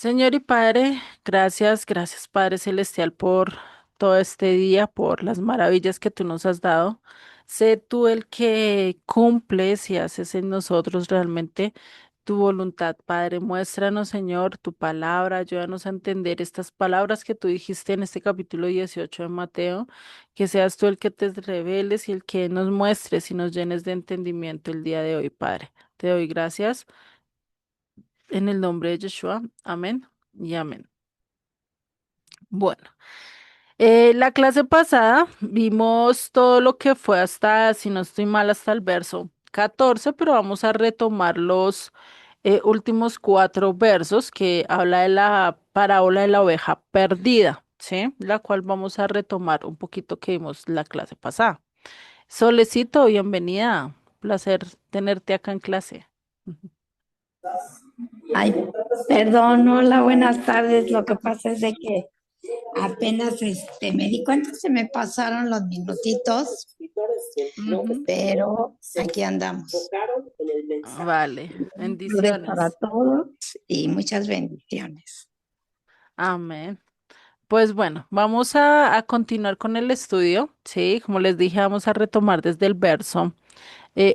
Señor y Padre, gracias, gracias Padre Celestial por todo este día, por las maravillas que tú nos has dado. Sé tú el que cumples y haces en nosotros realmente tu voluntad, Padre. Muéstranos, Señor, tu palabra, ayúdanos a entender estas palabras que tú dijiste en este capítulo 18 de Mateo, que seas tú el que te reveles y el que nos muestres y nos llenes de entendimiento el día de hoy, Padre. Te doy gracias en el nombre de Yeshua. Amén y amén. Bueno, la clase pasada vimos todo lo que fue hasta, si no estoy mal, hasta el verso 14, pero vamos a retomar los últimos cuatro versos que habla de la parábola de la oveja perdida, ¿sí? La cual vamos a retomar un poquito que vimos la clase pasada. Solecito, bienvenida. Placer tenerte acá en clase. Ay, perdón, hola, buenas tardes. Lo que pasa es de que apenas me di cuenta, se me pasaron los minutitos, Ujú. pero aquí andamos. Vale, Tardes para bendiciones. todos y muchas bendiciones. Amén. Pues bueno, vamos a continuar con el estudio, ¿sí? Como les dije, vamos a retomar desde el verso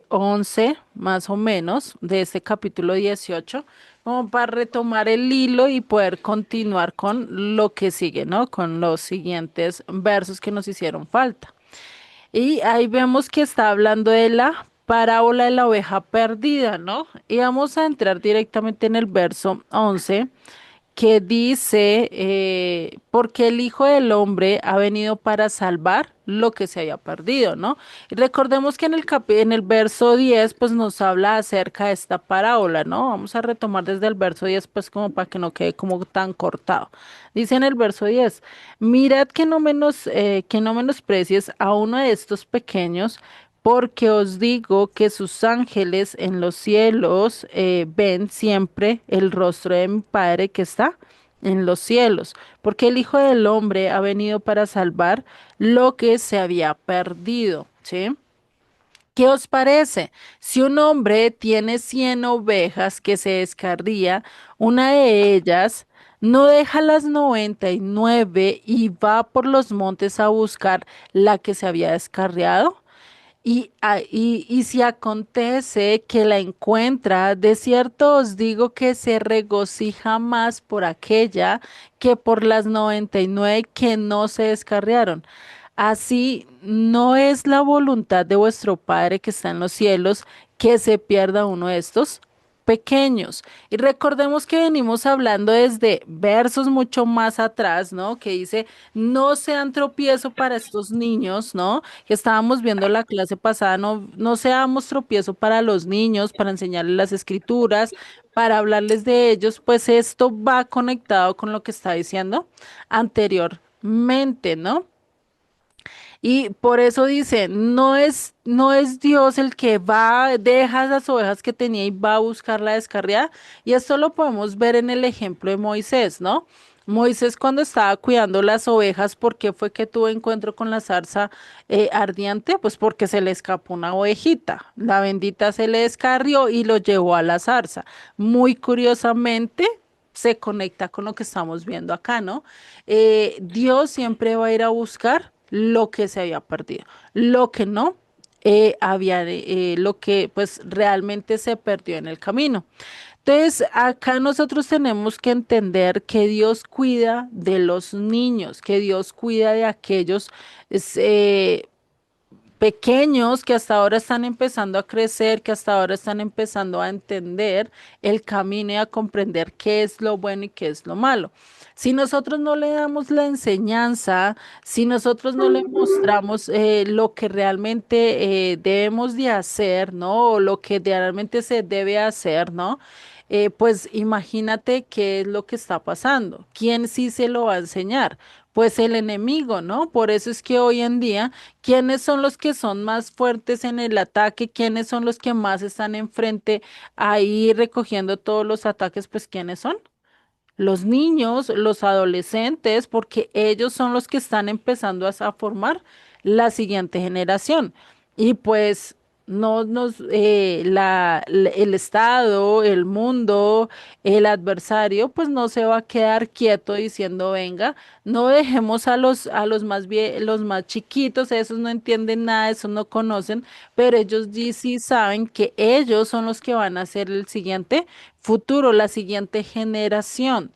11, más o menos, de este capítulo 18, como para retomar el hilo y poder continuar con lo que sigue, ¿no? Con los siguientes versos que nos hicieron falta. Y ahí vemos que está hablando de la parábola de la oveja perdida, ¿no? Y vamos a entrar directamente en el verso 11 que dice, porque el Hijo del Hombre ha venido para salvar lo que se había perdido, ¿no? Y recordemos que en el verso 10 pues nos habla acerca de esta parábola, ¿no? Vamos a retomar desde el verso 10 pues como para que no quede como tan cortado. Dice en el verso 10, mirad que no menosprecies a uno de estos pequeños, porque os digo que sus ángeles en los cielos ven siempre el rostro de mi Padre que está en los cielos, porque el Hijo del Hombre ha venido para salvar lo que se había perdido, ¿sí? ¿Qué os parece? Si un hombre tiene 100 ovejas que se descarría, una de ellas no deja las 99 y va por los montes a buscar la que se había descarriado. Y si acontece que la encuentra, de cierto os digo que se regocija más por aquella que por las 99 que no se descarriaron. Así no es la voluntad de vuestro Padre que está en los cielos que se pierda uno de estos pequeños. Y recordemos que venimos hablando desde versos mucho más atrás, ¿no? Que dice, no sean tropiezo para estos niños, ¿no? Que estábamos viendo la clase pasada, no seamos tropiezo para los niños, para enseñarles las escrituras, para hablarles de ellos, pues esto va conectado con lo que está diciendo anteriormente, ¿no? Y por eso dice, no es Dios el que va, deja las ovejas que tenía y va a buscar la descarriada. Y esto lo podemos ver en el ejemplo de Moisés, ¿no? Moisés cuando estaba cuidando las ovejas, ¿por qué fue que tuvo encuentro con la zarza ardiente? Pues porque se le escapó una ovejita. La bendita se le descarrió y lo llevó a la zarza. Muy curiosamente se conecta con lo que estamos viendo acá, ¿no? Dios siempre va a ir a buscar lo que se había perdido, lo que no lo que pues realmente se perdió en el camino. Entonces, acá nosotros tenemos que entender que Dios cuida de los niños, que Dios cuida de aquellos es, pequeños que hasta ahora están empezando a crecer, que hasta ahora están empezando a entender el camino y a comprender qué es lo bueno y qué es lo malo. Si nosotros no le damos la enseñanza, si nosotros no le mostramos lo que realmente debemos de hacer, ¿no? O lo que realmente se debe hacer, ¿no? Pues imagínate qué es lo que está pasando. ¿Quién sí se lo va a enseñar? Pues el enemigo, ¿no? Por eso es que hoy en día, ¿quiénes son los que son más fuertes en el ataque? ¿Quiénes son los que más están enfrente ahí recogiendo todos los ataques? Pues ¿quiénes son? Los niños, los adolescentes, porque ellos son los que están empezando a formar la siguiente generación. Y pues No nos, el Estado, el mundo, el adversario, pues no se va a quedar quieto diciendo, venga, no dejemos a los más los más chiquitos, esos no entienden nada, esos no conocen, pero ellos sí saben que ellos son los que van a ser el siguiente futuro, la siguiente generación.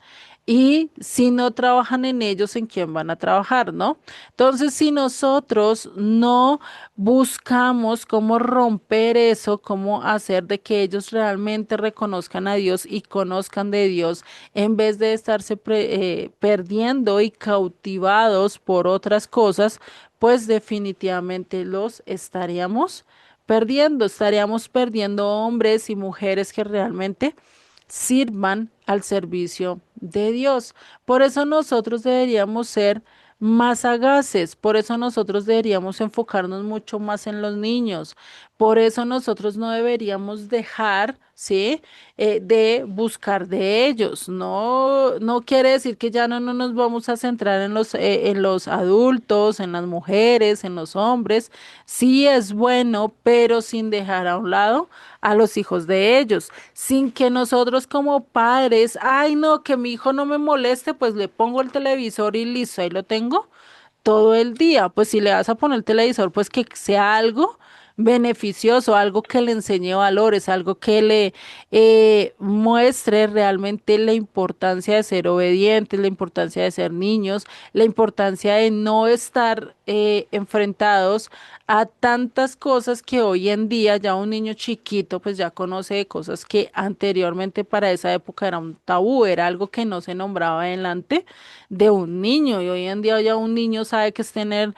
Y si no trabajan en ellos, ¿en quién van a trabajar, no? Entonces, si nosotros no buscamos cómo romper eso, cómo hacer de que ellos realmente reconozcan a Dios y conozcan de Dios, en vez de estarse perdiendo y cautivados por otras cosas, pues definitivamente los estaríamos perdiendo hombres y mujeres que realmente sirvan al servicio de Dios. Por eso nosotros deberíamos ser más sagaces, por eso nosotros deberíamos enfocarnos mucho más en los niños, por eso nosotros no deberíamos dejar, ¿sí? De buscar de ellos. No, no quiere decir que ya no nos vamos a centrar en los adultos, en las mujeres, en los hombres. Sí es bueno, pero sin dejar a un lado a los hijos de ellos, sin que nosotros como padres, ay no, que mi hijo no me moleste, pues le pongo el televisor y listo, ahí lo tengo todo el día. Pues si le vas a poner el televisor, pues que sea algo beneficioso, algo que le enseñe valores, algo que le muestre realmente la importancia de ser obedientes, la importancia de ser niños, la importancia de no estar enfrentados a tantas cosas que hoy en día ya un niño chiquito pues ya conoce de cosas que anteriormente para esa época era un tabú, era algo que no se nombraba adelante de un niño y hoy en día ya un niño sabe que es tener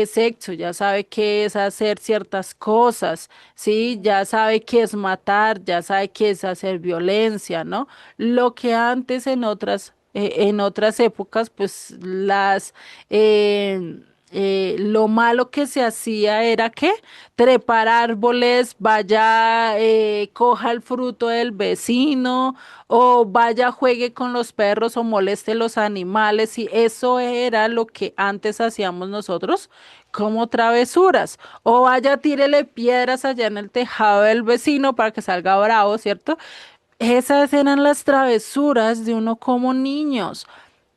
sexo, ya sabe qué es hacer ciertas cosas, ¿sí? Ya sabe qué es matar, ya sabe qué es hacer violencia, ¿no? Lo que antes en otras épocas, pues lo malo que se hacía era que trepar árboles, vaya, coja el fruto del vecino o vaya, juegue con los perros o moleste los animales y eso era lo que antes hacíamos nosotros como travesuras. O vaya, tírele piedras allá en el tejado del vecino para que salga bravo, ¿cierto? Esas eran las travesuras de uno como niños.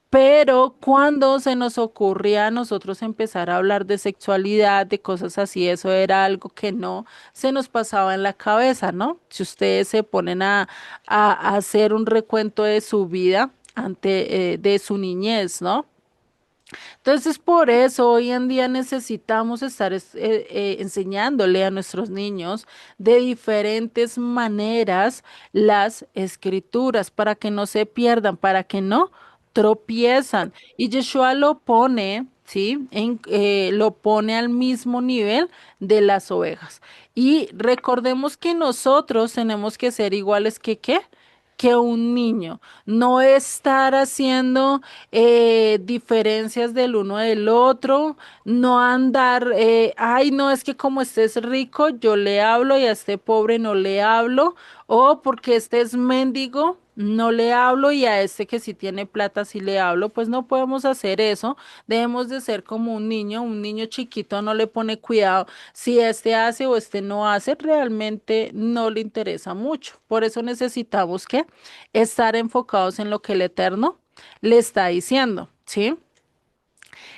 Pero cuando se nos ocurría a nosotros empezar a hablar de sexualidad, de cosas así, eso era algo que no se nos pasaba en la cabeza, ¿no? Si ustedes se ponen a hacer un recuento de su vida de su niñez, ¿no? Entonces, por eso hoy en día necesitamos estar enseñándole a nuestros niños de diferentes maneras las escrituras para que no se pierdan, para que no tropiezan. Y Yeshua lo pone, ¿sí? Lo pone al mismo nivel de las ovejas. Y recordemos que nosotros tenemos que ser iguales que ¿qué? Que un niño, no estar haciendo diferencias del uno del otro, no andar, ay, no, es que como este es rico, yo le hablo y a este pobre no le hablo, o porque este es mendigo, no le hablo y a este que sí tiene plata sí le hablo, pues no podemos hacer eso, debemos de ser como un niño chiquito no le pone cuidado si este hace o este no hace, realmente no le interesa mucho, por eso necesitamos que estar enfocados en lo que el Eterno le está diciendo, ¿sí?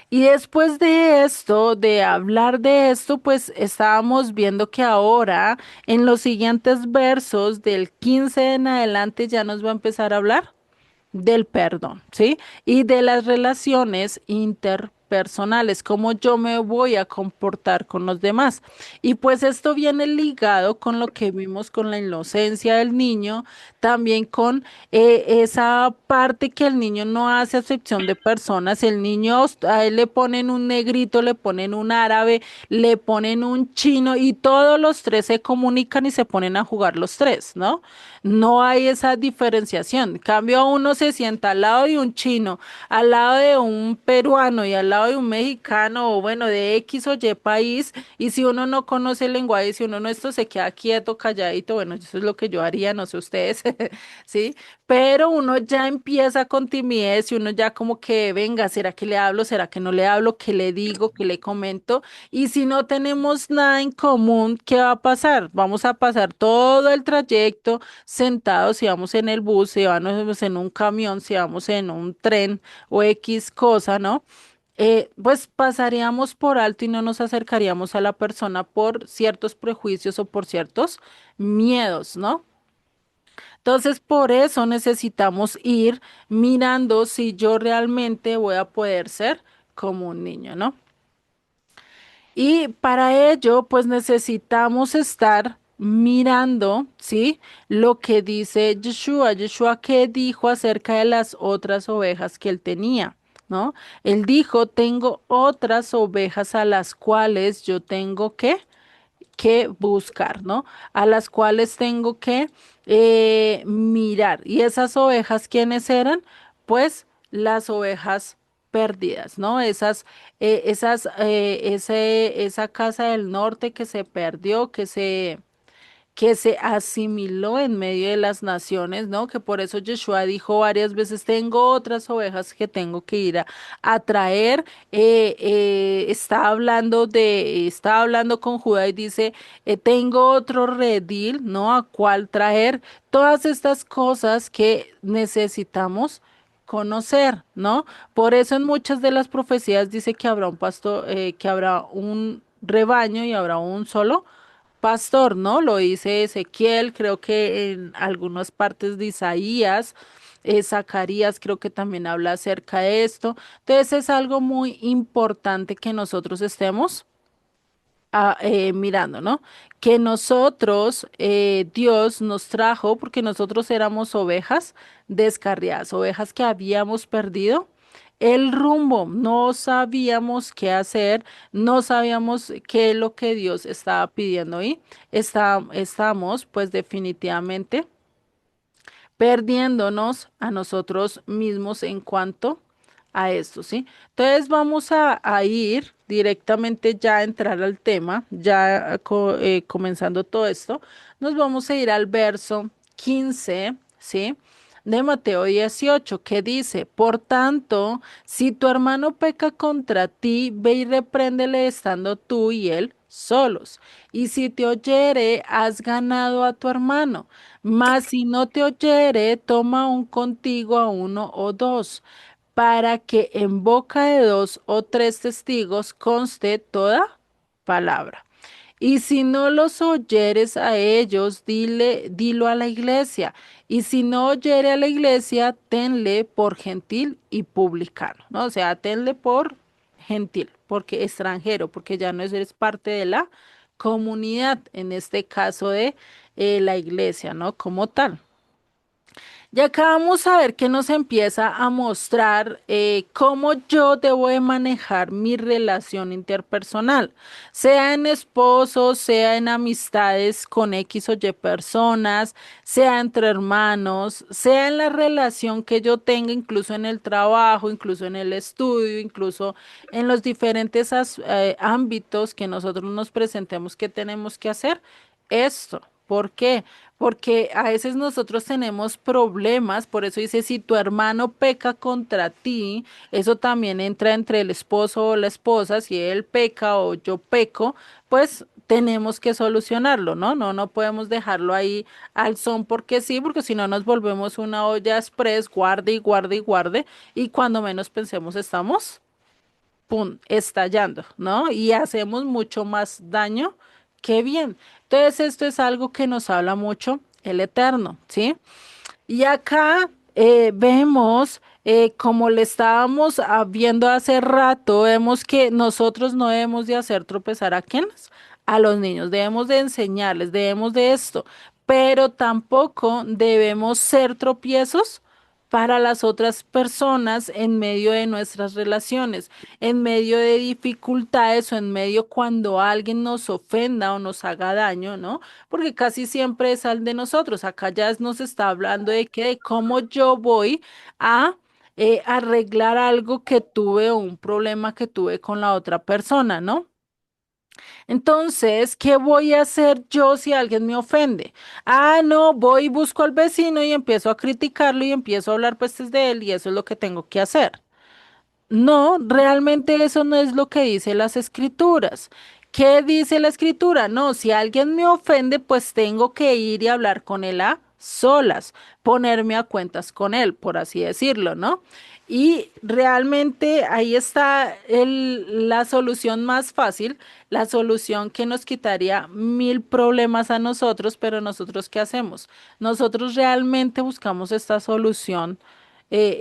Y después de esto, de hablar de esto, pues estábamos viendo que ahora en los siguientes versos del 15 en adelante ya nos va a empezar a hablar del perdón, ¿sí? Y de las relaciones interpersonales, cómo yo me voy a comportar con los demás. Y pues esto viene ligado con lo que vimos con la inocencia del niño, también con esa parte que el niño no hace acepción de personas, el niño a él le ponen un negrito, le ponen un árabe, le ponen un chino y todos los tres se comunican y se ponen a jugar los tres, ¿no? No hay esa diferenciación. En cambio, uno se sienta al lado de un chino, al lado de un peruano y al lado de un mexicano o bueno, de X o Y país, y si uno no conoce el lenguaje, si uno no esto se queda quieto, calladito, bueno, eso es lo que yo haría, no sé ustedes, ¿sí? Pero uno ya empieza con timidez y uno ya como que, venga, ¿será que le hablo? ¿Será que no le hablo? ¿Qué le digo? ¿Qué le comento? Y si no tenemos nada en común, ¿qué va a pasar? Vamos a pasar todo el trayecto sentados, si vamos en el bus, si vamos en un camión, si vamos en un tren o X cosa, ¿no? Pues pasaríamos por alto y no nos acercaríamos a la persona por ciertos prejuicios o por ciertos miedos, ¿no? Entonces, por eso necesitamos ir mirando si yo realmente voy a poder ser como un niño, ¿no? Y para ello, pues necesitamos estar mirando, ¿sí? Lo que dice Yeshua. Yeshua, ¿qué dijo acerca de las otras ovejas que él tenía? ¿No? Él dijo, tengo otras ovejas a las cuales yo tengo que buscar, ¿no? A las cuales tengo que mirar. ¿Y esas ovejas quiénes eran? Pues las ovejas perdidas, ¿no? Esa casa del norte que se perdió, que se asimiló en medio de las naciones, ¿no? Que por eso Yeshua dijo varias veces, tengo otras ovejas que tengo que ir a traer. Está hablando con Judá y dice, tengo otro redil, ¿no? A cuál traer. Todas estas cosas que necesitamos conocer, ¿no? Por eso en muchas de las profecías dice que habrá un pastor, que habrá un rebaño y habrá un solo pastor, ¿no? Lo dice Ezequiel, creo que en algunas partes de Isaías, Zacarías creo que también habla acerca de esto. Entonces es algo muy importante que nosotros estemos mirando, ¿no? Que nosotros, Dios nos trajo porque nosotros éramos ovejas descarriadas, ovejas que habíamos perdido el rumbo, no sabíamos qué hacer, no sabíamos qué es lo que Dios estaba pidiendo y estamos pues definitivamente perdiéndonos a nosotros mismos en cuanto a esto, ¿sí? Entonces vamos a ir directamente ya a entrar al tema, ya comenzando todo esto, nos vamos a ir al verso 15, ¿sí? De Mateo 18, que dice, por tanto, si tu hermano peca contra ti, ve y repréndele estando tú y él solos. Y si te oyere, has ganado a tu hermano. Mas si no te oyere, toma aún contigo a uno o dos, para que en boca de dos o tres testigos conste toda palabra. Y si no los oyeres a ellos, dilo a la iglesia. Y si no oyere a la iglesia, tenle por gentil y publicano, ¿no? O sea, tenle por gentil, porque extranjero, porque ya no eres parte de la comunidad, en este caso de la iglesia, ¿no? Como tal. Y acá vamos a ver que nos empieza a mostrar cómo yo debo de manejar mi relación interpersonal, sea en esposos, sea en amistades con X o Y personas, sea entre hermanos, sea en la relación que yo tenga, incluso en el trabajo, incluso en el estudio, incluso en los diferentes ámbitos que nosotros nos presentemos que tenemos que hacer esto. ¿Por qué? Porque a veces nosotros tenemos problemas, por eso dice, si tu hermano peca contra ti, eso también entra entre el esposo o la esposa, si él peca o yo peco, pues tenemos que solucionarlo, ¿no? No podemos dejarlo ahí al son porque sí, porque si no nos volvemos una olla express, guarde y guarde y guarde, y cuando menos pensemos estamos pum, estallando, ¿no? Y hacemos mucho más daño que bien. Entonces, esto es algo que nos habla mucho el Eterno, ¿sí? Y acá vemos, como le estábamos viendo hace rato, vemos que nosotros no debemos de hacer tropezar a quienes, a los niños, debemos de enseñarles, debemos de esto, pero tampoco debemos ser tropiezos para las otras personas en medio de nuestras relaciones, en medio de dificultades o en medio cuando alguien nos ofenda o nos haga daño, ¿no? Porque casi siempre es al de nosotros. Acá ya nos está hablando de que de cómo yo voy a arreglar algo que tuve o un problema que tuve con la otra persona, ¿no? Entonces, ¿qué voy a hacer yo si alguien me ofende? Ah, no, voy y busco al vecino y empiezo a criticarlo y empiezo a hablar pestes de él y eso es lo que tengo que hacer. No, realmente eso no es lo que dice las escrituras. ¿Qué dice la escritura? No, si alguien me ofende, pues tengo que ir y hablar con él a solas, ponerme a cuentas con él, por así decirlo, ¿no? Y realmente ahí está la solución más fácil, la solución que nos quitaría mil problemas a nosotros, pero nosotros ¿qué hacemos? Nosotros realmente buscamos esta solución,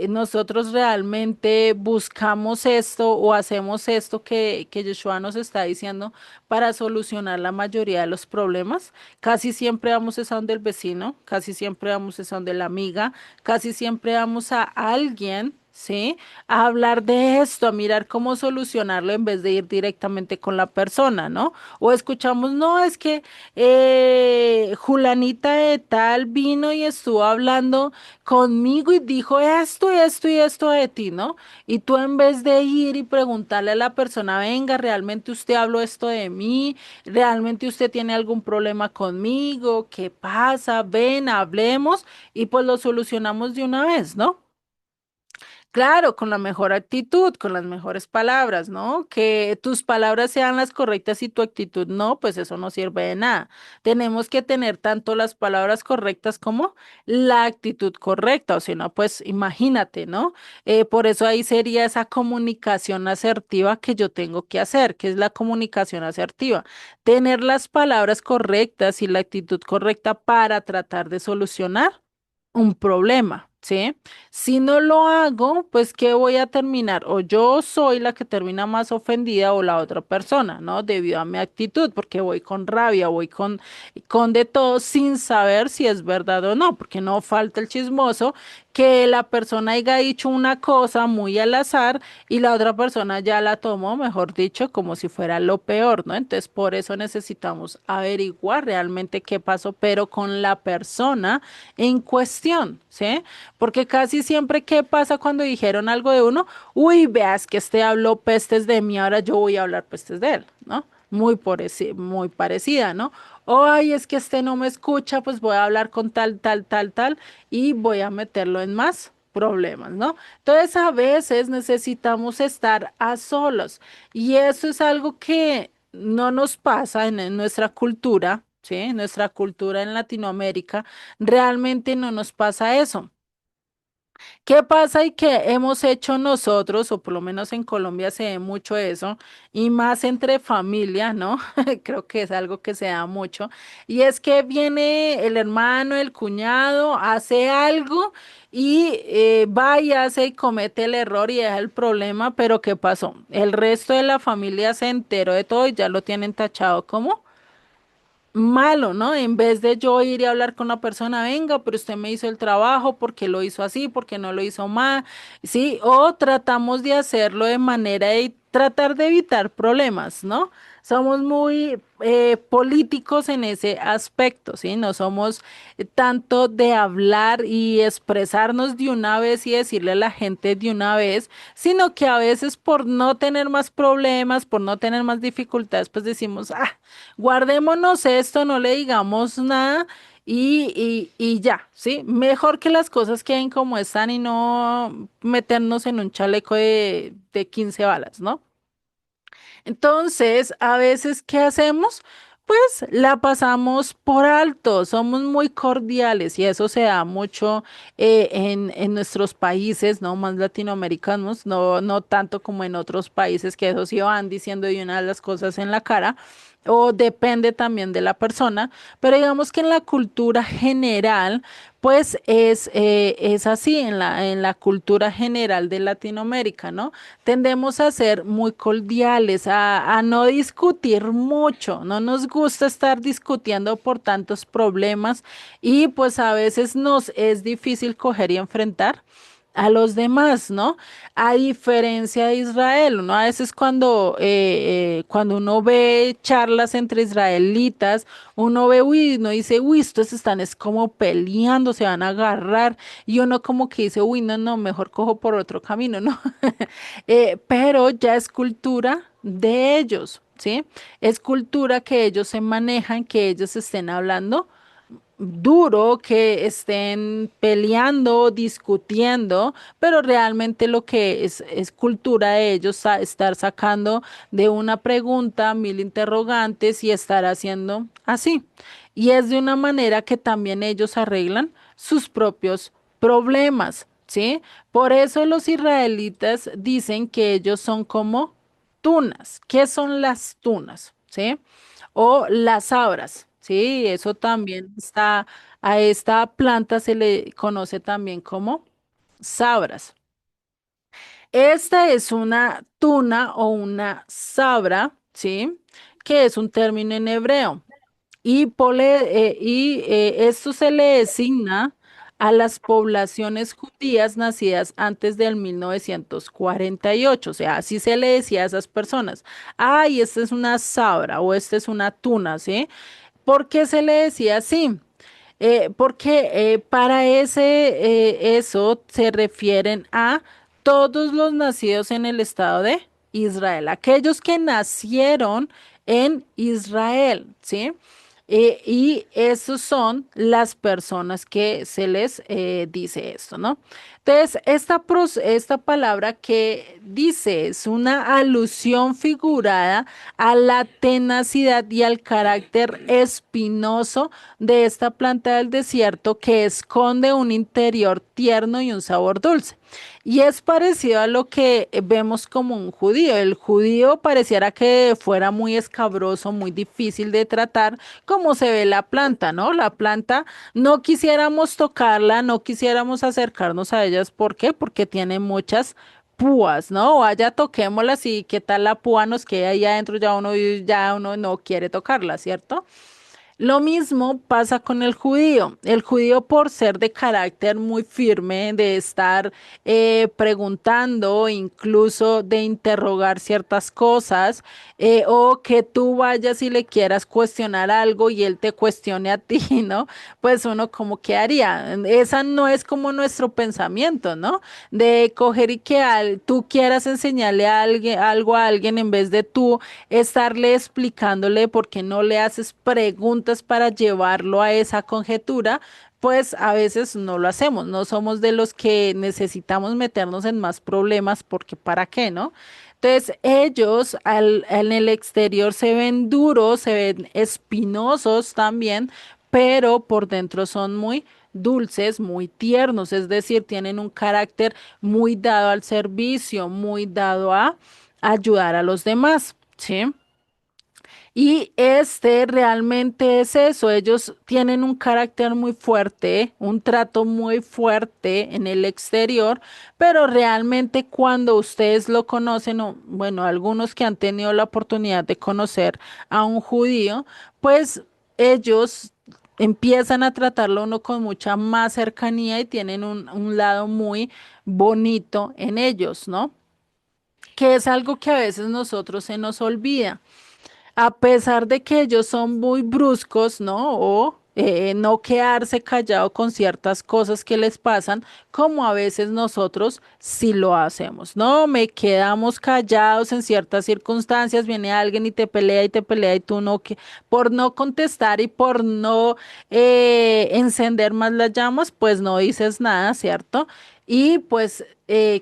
nosotros realmente buscamos esto o hacemos esto que Yeshua nos está diciendo para solucionar la mayoría de los problemas. Casi siempre vamos a donde el vecino, casi siempre vamos a donde la amiga, casi siempre vamos a alguien. ¿Sí? A hablar de esto, a mirar cómo solucionarlo en vez de ir directamente con la persona, ¿no? O escuchamos, no, es que Julanita de tal vino y estuvo hablando conmigo y dijo esto y esto y esto de ti, ¿no? Y tú en vez de ir y preguntarle a la persona, venga, ¿realmente usted habló esto de mí? ¿Realmente usted tiene algún problema conmigo? ¿Qué pasa? Ven, hablemos y pues lo solucionamos de una vez, ¿no? Claro, con la mejor actitud, con las mejores palabras, ¿no? Que tus palabras sean las correctas y tu actitud no, pues eso no sirve de nada. Tenemos que tener tanto las palabras correctas como la actitud correcta, o si no, pues imagínate, ¿no? Por eso ahí sería esa comunicación asertiva que yo tengo que hacer, que es la comunicación asertiva. Tener las palabras correctas y la actitud correcta para tratar de solucionar un problema, ¿sí? Si no lo hago, pues ¿qué voy a terminar? O yo soy la que termina más ofendida o la otra persona, ¿no? Debido a mi actitud, porque voy con rabia, voy con de todo sin saber si es verdad o no, porque no falta el chismoso que la persona haya dicho una cosa muy al azar y la otra persona ya la tomó, mejor dicho, como si fuera lo peor, ¿no? Entonces, por eso necesitamos averiguar realmente qué pasó, pero con la persona en cuestión, ¿sí? Porque casi siempre, ¿qué pasa cuando dijeron algo de uno? Uy, veas que este habló pestes de mí, ahora yo voy a hablar pestes de él, ¿no? Muy parecida, ¿no? Ay, es que este no me escucha, pues voy a hablar con tal, tal, tal, tal, y voy a meterlo en más problemas, ¿no? Entonces, a veces necesitamos estar a solos, y eso es algo que no nos pasa en nuestra cultura, ¿sí? En nuestra cultura en Latinoamérica, realmente no nos pasa eso. ¿Qué pasa y qué hemos hecho nosotros, o por lo menos en Colombia se ve mucho eso, y más entre familia, ¿no? Creo que es algo que se da mucho, y es que viene el hermano, el cuñado, hace algo y va y hace y comete el error y deja el problema, pero ¿qué pasó? El resto de la familia se enteró de todo y ya lo tienen tachado como malo, ¿no? En vez de yo ir y hablar con la persona, venga, pero usted me hizo el trabajo, porque lo hizo así, porque no lo hizo mal, ¿sí? O tratamos de hacerlo de manera de tratar de evitar problemas, ¿no? Somos muy políticos en ese aspecto, ¿sí? No somos tanto de hablar y expresarnos de una vez y decirle a la gente de una vez, sino que a veces por no tener más problemas, por no tener más dificultades, pues decimos, ah, guardémonos esto, no le digamos nada y ya, ¿sí? Mejor que las cosas queden como están y no meternos en un chaleco de 15 balas, ¿no? Entonces, a veces, ¿qué hacemos? Pues la pasamos por alto, somos muy cordiales y eso se da mucho en nuestros países, ¿no? Más latinoamericanos, no tanto como en otros países que eso sí van diciendo de una de las cosas en la cara, o depende también de la persona, pero digamos que en la cultura general, pues es así, en la cultura general de Latinoamérica, ¿no? Tendemos a ser muy cordiales, a no discutir mucho, no nos gusta estar discutiendo por tantos problemas y pues a veces nos es difícil coger y enfrentar. a los demás, ¿no? A diferencia de Israel, ¿no? A veces cuando uno ve charlas entre israelitas, uno ve, uy, uno dice, uy, estos están es como peleando, se van a agarrar, y uno como que dice, uy, no, no, mejor cojo por otro camino, ¿no? Pero ya es cultura de ellos, ¿sí? Es cultura que ellos se manejan, que ellos estén hablando duro, que estén peleando, discutiendo, pero realmente lo que es cultura de ellos estar sacando de una pregunta mil interrogantes y estar haciendo así. Y es de una manera que también ellos arreglan sus propios problemas, ¿sí? Por eso los israelitas dicen que ellos son como tunas. ¿Qué son las tunas? ¿Sí? O las sabras, sí, eso también está, a esta planta se le conoce también como sabras. Esta es una tuna o una sabra, ¿sí? Que es un término en hebreo. Esto se le designa a las poblaciones judías nacidas antes del 1948, o sea, así se le decía a esas personas. Ay, esta es una sabra o esta es una tuna, ¿sí? ¿Por qué se le decía así? Porque para eso se refieren a todos los nacidos en el Estado de Israel, aquellos que nacieron en Israel, ¿sí? Y esos son las personas que se les dice esto, ¿no? Entonces, esta palabra que dice es una alusión figurada a la tenacidad y al carácter espinoso de esta planta del desierto que esconde un interior tierno y un sabor dulce. Y es parecido a lo que vemos como un judío. El judío pareciera que fuera muy escabroso, muy difícil de tratar, como se ve la planta, ¿no? La planta no quisiéramos tocarla, no quisiéramos acercarnos a ellas. ¿Por qué? Porque tiene muchas púas, ¿no? Vaya, toquémoslas y qué tal la púa nos queda ahí adentro, ya uno no quiere tocarla, ¿cierto? Lo mismo pasa con el judío. El judío por ser de carácter muy firme, de estar preguntando, incluso de interrogar ciertas cosas, o que tú vayas y le quieras cuestionar algo y él te cuestione a ti, ¿no? Pues uno como que haría. Esa no es como nuestro pensamiento, ¿no? De coger y que tú quieras enseñarle a alguien, algo a alguien en vez de tú estarle explicándole por qué no le haces preguntas para llevarlo a esa conjetura, pues a veces no lo hacemos, no somos de los que necesitamos meternos en más problemas porque ¿para qué, no? Entonces ellos en el exterior se ven duros, se ven espinosos también, pero por dentro son muy dulces, muy tiernos, es decir, tienen un carácter muy dado al servicio, muy dado a ayudar a los demás. ¿Sí? Y este realmente es eso, ellos tienen un carácter muy fuerte, un trato muy fuerte en el exterior, pero realmente cuando ustedes lo conocen, o bueno, algunos que han tenido la oportunidad de conocer a un judío, pues ellos empiezan a tratarlo uno con mucha más cercanía y tienen un lado muy bonito en ellos, ¿no? Que es algo que a veces nosotros se nos olvida a pesar de que ellos son muy bruscos, ¿no? O no quedarse callado con ciertas cosas que les pasan, como a veces nosotros sí lo hacemos, ¿no? Me quedamos callados en ciertas circunstancias, viene alguien y te pelea y tú no, que por no contestar y por no encender más las llamas, pues no dices nada, ¿cierto? Y pues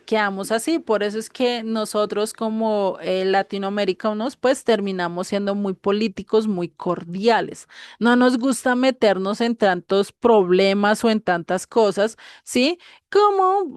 quedamos así. Por eso es que nosotros como latinoamericanos pues terminamos siendo muy políticos, muy cordiales. No nos gusta meternos en tantos problemas o en tantas cosas, ¿sí? Como,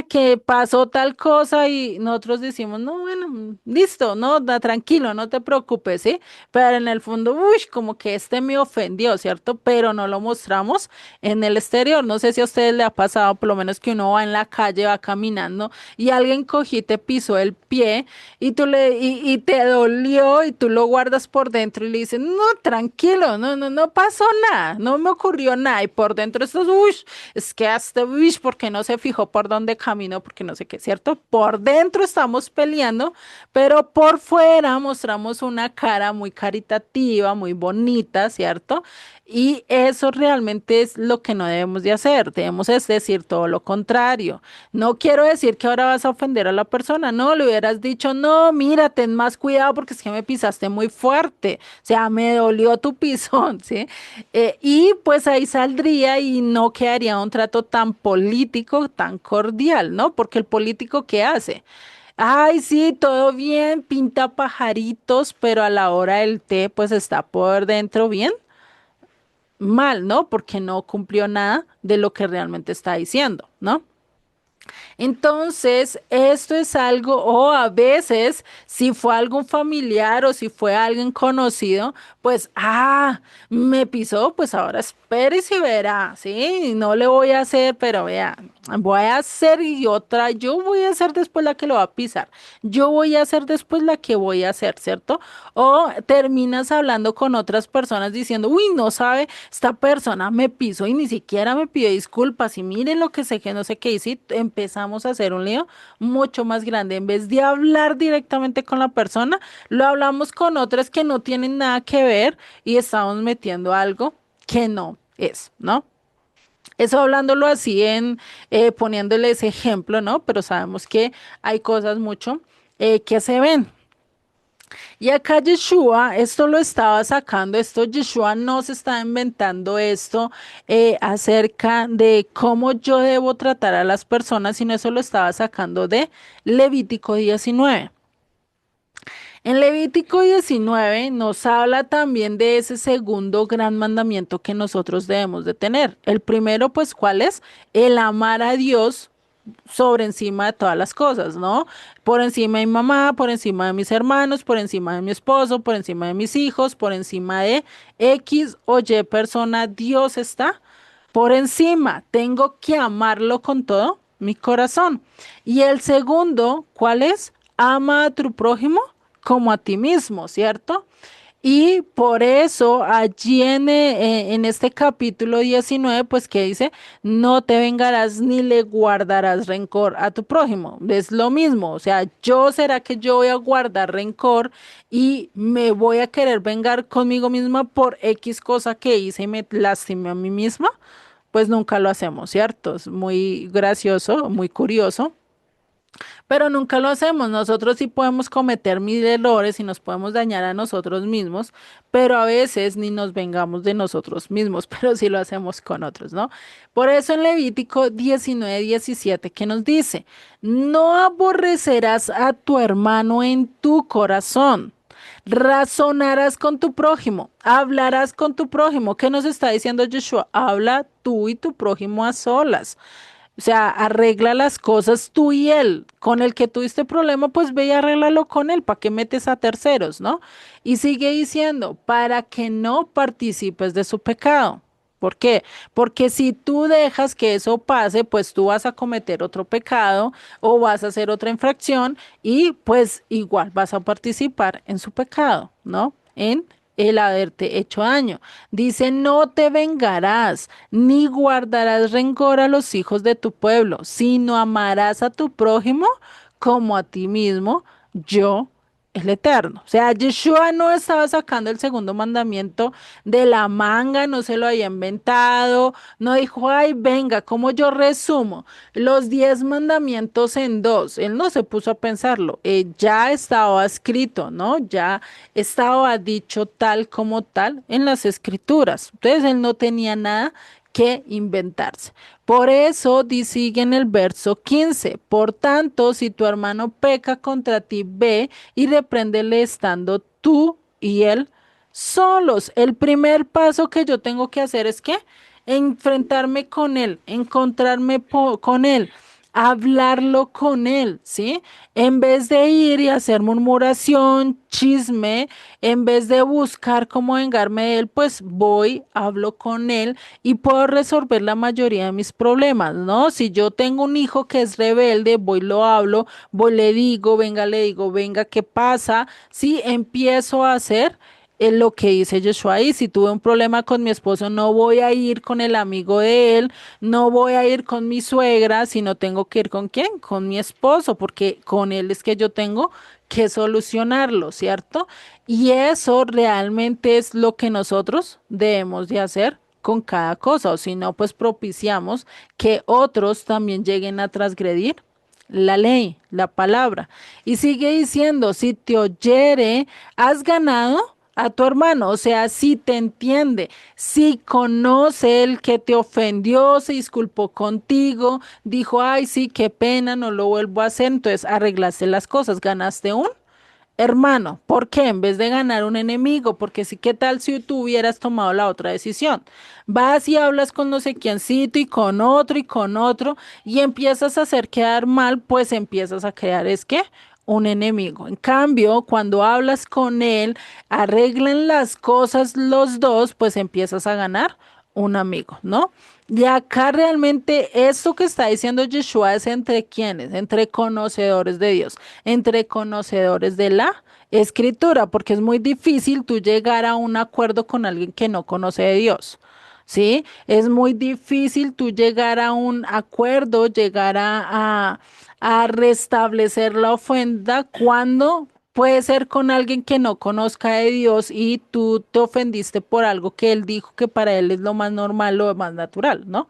que pasó tal cosa y nosotros decimos, no, bueno, listo, no, tranquilo, no te preocupes, ¿sí? Pero en el fondo, uy, como que este me ofendió, ¿cierto? Pero no lo mostramos en el exterior. No sé si a ustedes le ha pasado, por lo menos que uno va en la calle, va caminando y alguien cogió y te pisó el pie y te dolió y tú lo guardas por dentro y le dices, no, tranquilo, no pasó nada, no me ocurrió nada y por dentro estás, uy, es que hasta, uy, porque no se fijó por dónde camino, porque no sé qué, ¿cierto? Por dentro estamos peleando, pero por fuera mostramos una cara muy caritativa, muy bonita, ¿cierto? Y eso realmente es lo que no debemos de hacer, debemos es decir todo lo contrario. No quiero decir que ahora vas a ofender a la persona, no, le hubieras dicho, no, mira, ten más cuidado porque es que me pisaste muy fuerte, o sea, me dolió tu pisón, ¿sí? Y pues ahí saldría y no quedaría un trato tan político, tan cordial, ¿no? Porque el político, ¿qué hace? Ay, sí, todo bien, pinta pajaritos, pero a la hora del té, pues está por dentro bien mal, ¿no? Porque no cumplió nada de lo que realmente está diciendo, ¿no? Entonces, esto es algo, o a veces, si fue algún familiar o si fue alguien conocido, pues, me pisó, pues ahora espere y si verá, ¿sí? No le voy a hacer, pero vea, voy a hacer y otra, yo voy a ser después la que lo va a pisar, yo voy a ser después la que voy a hacer, ¿cierto? O terminas hablando con otras personas diciendo, uy, no sabe, esta persona me pisó y ni siquiera me pidió disculpas y miren lo que sé que no sé qué hice y empezamos a hacer un lío mucho más grande. En vez de hablar directamente con la persona, lo hablamos con otras que no tienen nada que ver y estamos metiendo algo que no es, ¿no? Eso hablándolo así poniéndole ese ejemplo, ¿no? Pero sabemos que hay cosas mucho que se ven. Y acá Yeshua, esto lo estaba sacando, esto Yeshua no se está inventando esto acerca de cómo yo debo tratar a las personas, sino eso lo estaba sacando de Levítico 19. En Levítico 19 nos habla también de ese segundo gran mandamiento que nosotros debemos de tener. El primero, pues, ¿cuál es? El amar a Dios sobre encima de todas las cosas, ¿no? Por encima de mi mamá, por encima de mis hermanos, por encima de mi esposo, por encima de mis hijos, por encima de X o Y persona, Dios está por encima. Tengo que amarlo con todo mi corazón. Y el segundo, ¿cuál es? Ama a tu prójimo como a ti mismo, ¿cierto? Y por eso allí en este capítulo 19, pues que dice, no te vengarás ni le guardarás rencor a tu prójimo. Es lo mismo, o sea, será que yo voy a guardar rencor y me voy a querer vengar conmigo misma por X cosa que hice y me lastimé a mí misma. Pues nunca lo hacemos, ¿cierto? Es muy gracioso, muy curioso. Pero nunca lo hacemos. Nosotros sí podemos cometer mil errores y nos podemos dañar a nosotros mismos, pero a veces ni nos vengamos de nosotros mismos, pero sí lo hacemos con otros, ¿no? Por eso en Levítico 19:17 que nos dice, no aborrecerás a tu hermano en tu corazón. Razonarás con tu prójimo, hablarás con tu prójimo. ¿Qué nos está diciendo Yeshua? Habla tú y tu prójimo a solas. O sea, arregla las cosas tú y él. Con el que tuviste problema, pues ve y arréglalo con él. ¿Para qué metes a terceros, no? Y sigue diciendo, para que no participes de su pecado. ¿Por qué? Porque si tú dejas que eso pase, pues tú vas a cometer otro pecado o vas a hacer otra infracción y pues igual vas a participar en su pecado, ¿no? En el haberte hecho daño. Dice, no te vengarás, ni guardarás rencor a los hijos de tu pueblo, sino amarás a tu prójimo como a ti mismo, yo, el Eterno. O sea, Yeshua no estaba sacando el segundo mandamiento de la manga, no se lo había inventado, no dijo, ay, venga, como yo resumo los 10 mandamientos en dos. Él no se puso a pensarlo, ya estaba escrito, ¿no? Ya estaba dicho tal como tal en las escrituras. Entonces él no tenía nada que inventarse. Por eso sigue en el verso 15. Por tanto, si tu hermano peca contra ti, ve y repréndele estando tú y él solos. El primer paso que yo tengo que hacer es que enfrentarme con él, encontrarme con él, hablarlo con él, ¿sí? En vez de ir y hacer murmuración, chisme, en vez de buscar cómo vengarme de él, pues voy, hablo con él y puedo resolver la mayoría de mis problemas, ¿no? Si yo tengo un hijo que es rebelde, voy, lo hablo, voy, le digo, venga, ¿qué pasa? Sí, empiezo a hacer. es lo que dice Yeshua ahí. Si tuve un problema con mi esposo, no voy a ir con el amigo de él, no voy a ir con mi suegra, sino tengo que ir con quién, con mi esposo, porque con él es que yo tengo que solucionarlo, ¿cierto? Y eso realmente es lo que nosotros debemos de hacer con cada cosa, o si no, pues propiciamos que otros también lleguen a transgredir la ley, la palabra. Y sigue diciendo, si te oyere, has ganado a tu hermano, o sea, si te entiende, si conoce el que te ofendió, se disculpó contigo, dijo, ay, sí, qué pena, no lo vuelvo a hacer, entonces arreglaste las cosas, ganaste un hermano. ¿Por qué? En vez de ganar un enemigo, porque sí, ¿qué tal si tú hubieras tomado la otra decisión? Vas y hablas con no sé quiéncito y con otro y empiezas a hacer quedar mal, pues empiezas a crear, ¿es que? Un enemigo. En cambio, cuando hablas con él, arreglan las cosas los dos, pues empiezas a ganar un amigo, ¿no? Y acá realmente esto que está diciendo Yeshua es entre quienes, entre conocedores de Dios, entre conocedores de la escritura, porque es muy difícil tú llegar a un acuerdo con alguien que no conoce de Dios. ¿Sí? Es muy difícil tú llegar a un acuerdo, llegar a restablecer la ofenda cuando puede ser con alguien que no conozca de Dios y tú te ofendiste por algo que él dijo que para él es lo más normal, lo más natural, ¿no?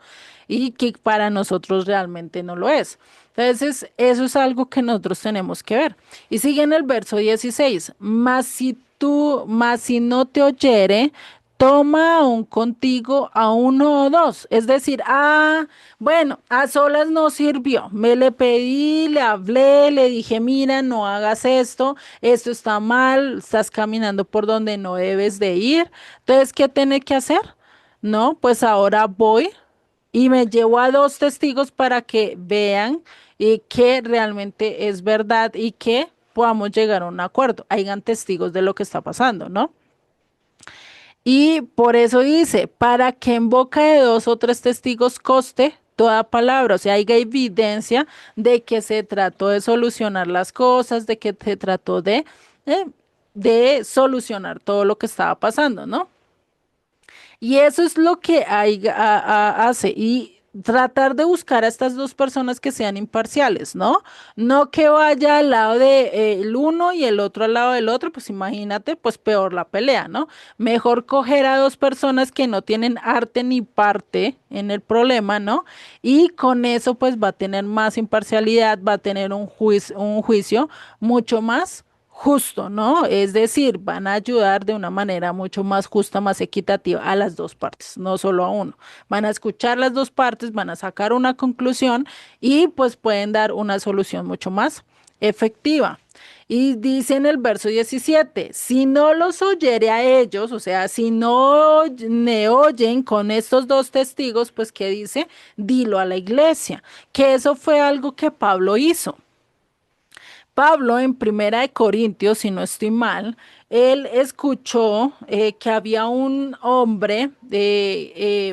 Y que para nosotros realmente no lo es. Entonces, eso es algo que nosotros tenemos que ver. Y sigue en el verso 16, mas si no te oyere, toma aún contigo a uno o dos. Es decir, bueno, a solas no sirvió. Me le pedí, le hablé, le dije, mira, no hagas esto está mal, estás caminando por donde no debes de ir. Entonces, ¿qué tiene que hacer? No, pues ahora voy y me llevo a dos testigos para que vean que realmente es verdad y que podamos llegar a un acuerdo. Hayan testigos de lo que está pasando, ¿no? Y por eso dice, para que en boca de dos o tres testigos coste toda palabra, o sea, haya evidencia de que se trató de solucionar las cosas, de que se trató eh, de solucionar todo lo que estaba pasando, ¿no? Y eso es lo que hace. Y tratar de buscar a estas dos personas que sean imparciales, ¿no? No que vaya al lado de el uno y el otro al lado del otro, pues imagínate, pues peor la pelea, ¿no? Mejor coger a dos personas que no tienen arte ni parte en el problema, ¿no? Y con eso pues va a tener más imparcialidad, va a tener un juicio mucho más justo, ¿no? Es decir, van a ayudar de una manera mucho más justa, más equitativa a las dos partes, no solo a uno. Van a escuchar las dos partes, van a sacar una conclusión y pues pueden dar una solución mucho más efectiva. Y dice en el verso 17, si no los oyere a ellos, o sea, si no me oyen con estos dos testigos, pues ¿qué dice? Dilo a la iglesia, que eso fue algo que Pablo hizo. Pablo en Primera de Corintios, si no estoy mal, él escuchó que había un hombre,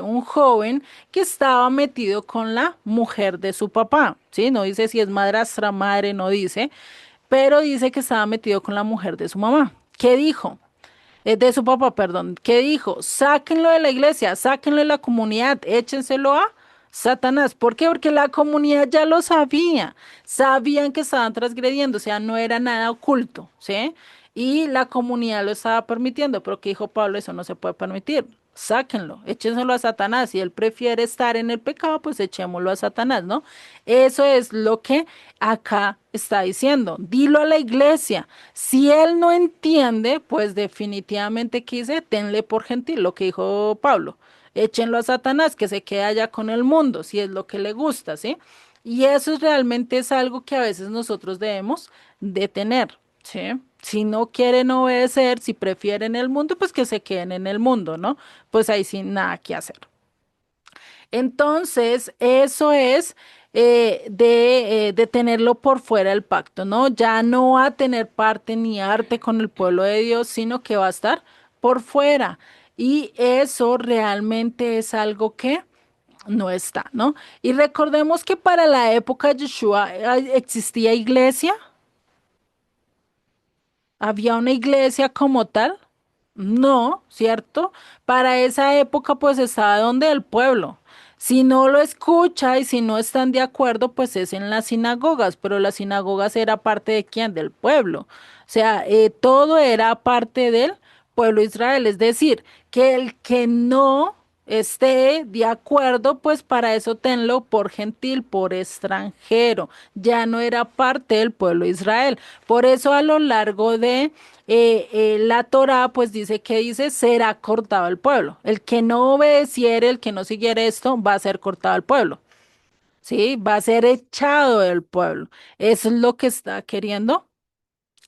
un joven, que estaba metido con la mujer de su papá, ¿sí? No dice si es madrastra, madre, no dice, pero dice que estaba metido con la mujer de su mamá. ¿Qué dijo? De su papá, perdón. ¿Qué dijo? Sáquenlo de la iglesia, sáquenlo de la comunidad, échenselo a Satanás. ¿Por qué? Porque la comunidad ya lo sabía. Sabían que estaban transgrediendo, o sea, no era nada oculto, ¿sí? Y la comunidad lo estaba permitiendo, pero ¿qué dijo Pablo? Eso no se puede permitir. Sáquenlo, échenselo a Satanás. Si él prefiere estar en el pecado, pues echémoslo a Satanás, ¿no? Eso es lo que acá está diciendo. Dilo a la iglesia. Si él no entiende, pues definitivamente quise, tenle por gentil, lo que dijo Pablo. Échenlo a Satanás, que se quede allá con el mundo, si es lo que le gusta, ¿sí? Y eso realmente es algo que a veces nosotros debemos de tener, ¿sí? Si no quieren obedecer, si prefieren el mundo, pues que se queden en el mundo, ¿no? Pues ahí sin nada que hacer. Entonces, eso es de tenerlo por fuera del pacto, ¿no? Ya no va a tener parte ni arte con el pueblo de Dios, sino que va a estar por fuera. Y eso realmente es algo que no está, ¿no? Y recordemos que para la época de Yeshua existía iglesia, había una iglesia como tal. No, ¿cierto? Para esa época pues estaba donde el pueblo. Si no lo escucha y si no están de acuerdo, pues es en las sinagogas, pero las sinagogas era parte de quién, del pueblo. O sea, todo era parte del pueblo de Israel. Es decir, que el que no esté de acuerdo, pues para eso tenlo por gentil, por extranjero. Ya no era parte del pueblo de Israel. Por eso a lo largo de la Torá pues dice que dice será cortado el pueblo. El que no obedeciere, el que no siguiere esto, va a ser cortado el pueblo. ¿Sí? Va a ser echado del pueblo. Eso es lo que está queriendo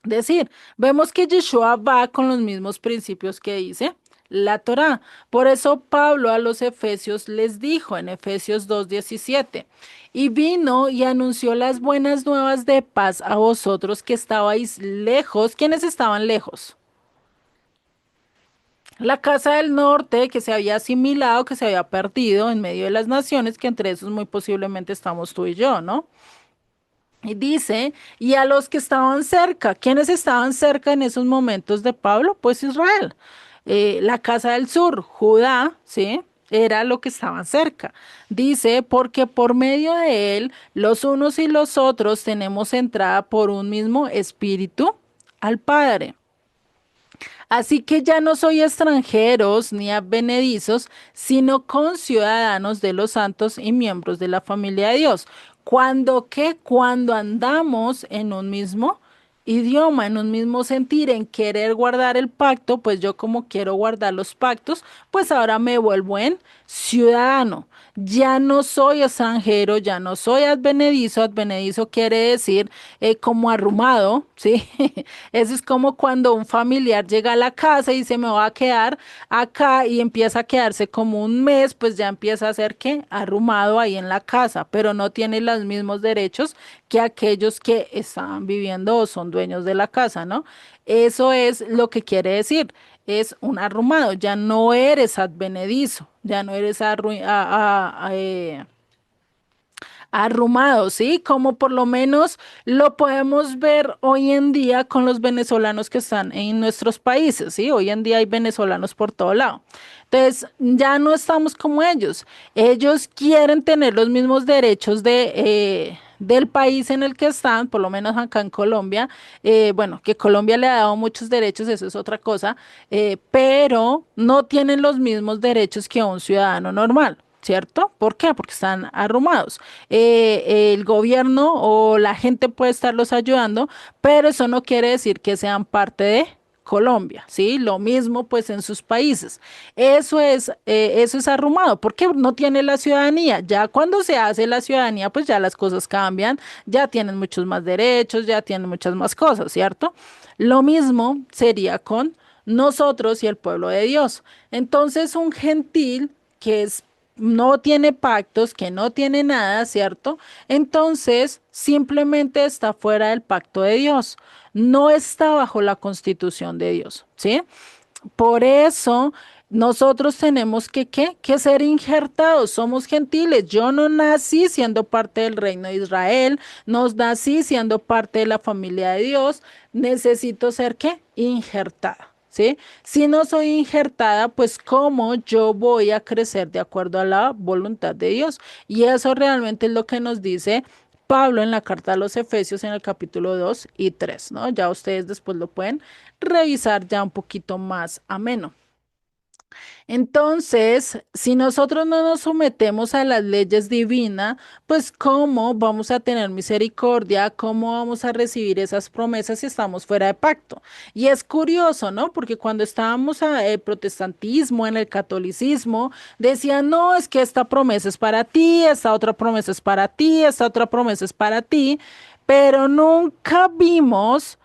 decir. Vemos que Yeshua va con los mismos principios que dice la Torá. Por eso Pablo a los Efesios les dijo en Efesios 2:17, y vino y anunció las buenas nuevas de paz a vosotros que estabais lejos. ¿Quiénes estaban lejos? La casa del norte que se había asimilado, que se había perdido en medio de las naciones, que entre esos muy posiblemente estamos tú y yo, ¿no? Y dice, y a los que estaban cerca, ¿quiénes estaban cerca en esos momentos de Pablo? Pues Israel. La casa del sur, Judá, ¿sí? Era lo que estaban cerca. Dice, porque por medio de él, los unos y los otros tenemos entrada por un mismo espíritu al Padre. Así que ya no soy extranjeros ni advenedizos, sino conciudadanos de los santos y miembros de la familia de Dios. Cuando qué? Cuando andamos en un mismo idioma, en un mismo sentir, en querer guardar el pacto, pues yo como quiero guardar los pactos, pues ahora me vuelvo en ciudadano. Ya no soy extranjero, ya no soy advenedizo. Advenedizo quiere decir como arrumado, ¿sí? Eso es como cuando un familiar llega a la casa y dice, me voy a quedar acá y empieza a quedarse como un mes, pues ya empieza a ser que arrumado ahí en la casa, pero no tiene los mismos derechos que aquellos que estaban viviendo o son dueños de la casa, ¿no? Eso es lo que quiere decir. Es un arrumado, ya no eres advenedizo, ya no eres arrumado, ¿sí? Como por lo menos lo podemos ver hoy en día con los venezolanos que están en nuestros países, ¿sí? Hoy en día hay venezolanos por todo lado. Entonces, ya no estamos como ellos. Ellos quieren tener los mismos derechos del país en el que están, por lo menos acá en Colombia. Bueno, que Colombia le ha dado muchos derechos, eso es otra cosa, pero no tienen los mismos derechos que un ciudadano normal. ¿Cierto? ¿Por qué? Porque están arrumados. El gobierno o la gente puede estarlos ayudando, pero eso no quiere decir que sean parte de Colombia, ¿sí? Lo mismo pues en sus países. Eso es arrumado, porque no tiene la ciudadanía. Ya cuando se hace la ciudadanía, pues ya las cosas cambian, ya tienen muchos más derechos, ya tienen muchas más cosas, ¿cierto? Lo mismo sería con nosotros y el pueblo de Dios. Entonces, un gentil que es no tiene pactos, que no tiene nada, ¿cierto? Entonces, simplemente está fuera del pacto de Dios, no está bajo la constitución de Dios, ¿sí? Por eso nosotros tenemos ¿qué? Que ser injertados, somos gentiles. Yo no nací siendo parte del reino de Israel, no nací siendo parte de la familia de Dios, necesito ser ¿qué? Injertada. ¿Sí? Si no soy injertada, pues ¿cómo yo voy a crecer de acuerdo a la voluntad de Dios? Y eso realmente es lo que nos dice Pablo en la carta a los Efesios en el capítulo 2 y 3, ¿no? Ya ustedes después lo pueden revisar ya un poquito más ameno. Entonces, si nosotros no nos sometemos a las leyes divinas, pues ¿cómo vamos a tener misericordia? ¿Cómo vamos a recibir esas promesas si estamos fuera de pacto? Y es curioso, ¿no? Porque cuando estábamos en el protestantismo, en el catolicismo, decían, no, es que esta promesa es para ti, esta otra promesa es para ti, esta otra promesa es para ti, pero nunca vimos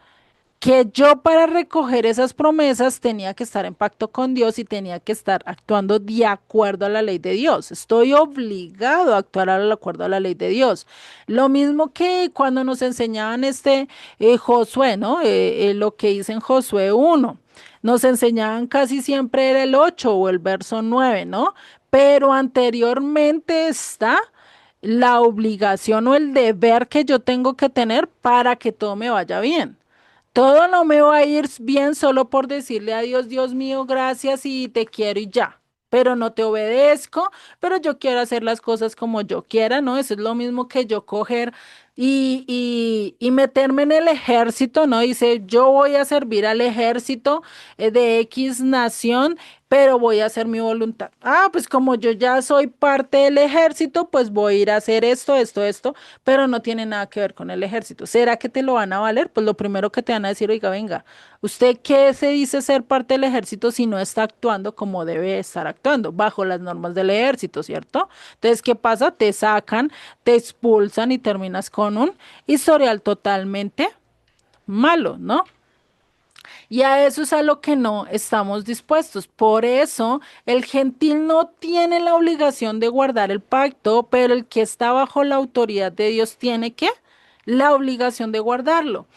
que yo para recoger esas promesas tenía que estar en pacto con Dios y tenía que estar actuando de acuerdo a la ley de Dios. Estoy obligado a actuar de acuerdo a la ley de Dios. Lo mismo que cuando nos enseñaban Josué, ¿no? Lo que dice en Josué 1. Nos enseñaban casi siempre era el 8 o el verso 9, ¿no? Pero anteriormente está la obligación o el deber que yo tengo que tener para que todo me vaya bien. Todo no me va a ir bien solo por decirle a Dios, Dios mío, gracias y te quiero y ya. Pero no te obedezco, pero yo quiero hacer las cosas como yo quiera, ¿no? Eso es lo mismo que yo coger y meterme en el ejército, ¿no? Dice, yo voy a servir al ejército de X nación, pero voy a hacer mi voluntad. Ah, pues como yo ya soy parte del ejército, pues voy a ir a hacer esto, pero no tiene nada que ver con el ejército. ¿Será que te lo van a valer? Pues lo primero que te van a decir, oiga, venga, ¿usted qué se dice ser parte del ejército si no está actuando como debe estar actuando, bajo las normas del ejército, ¿cierto? Entonces, ¿qué pasa? Te sacan, te expulsan y terminas con un historial totalmente malo, ¿no? Y a eso es a lo que no estamos dispuestos. Por eso el gentil no tiene la obligación de guardar el pacto, pero el que está bajo la autoridad de Dios tiene que la obligación de guardarlo.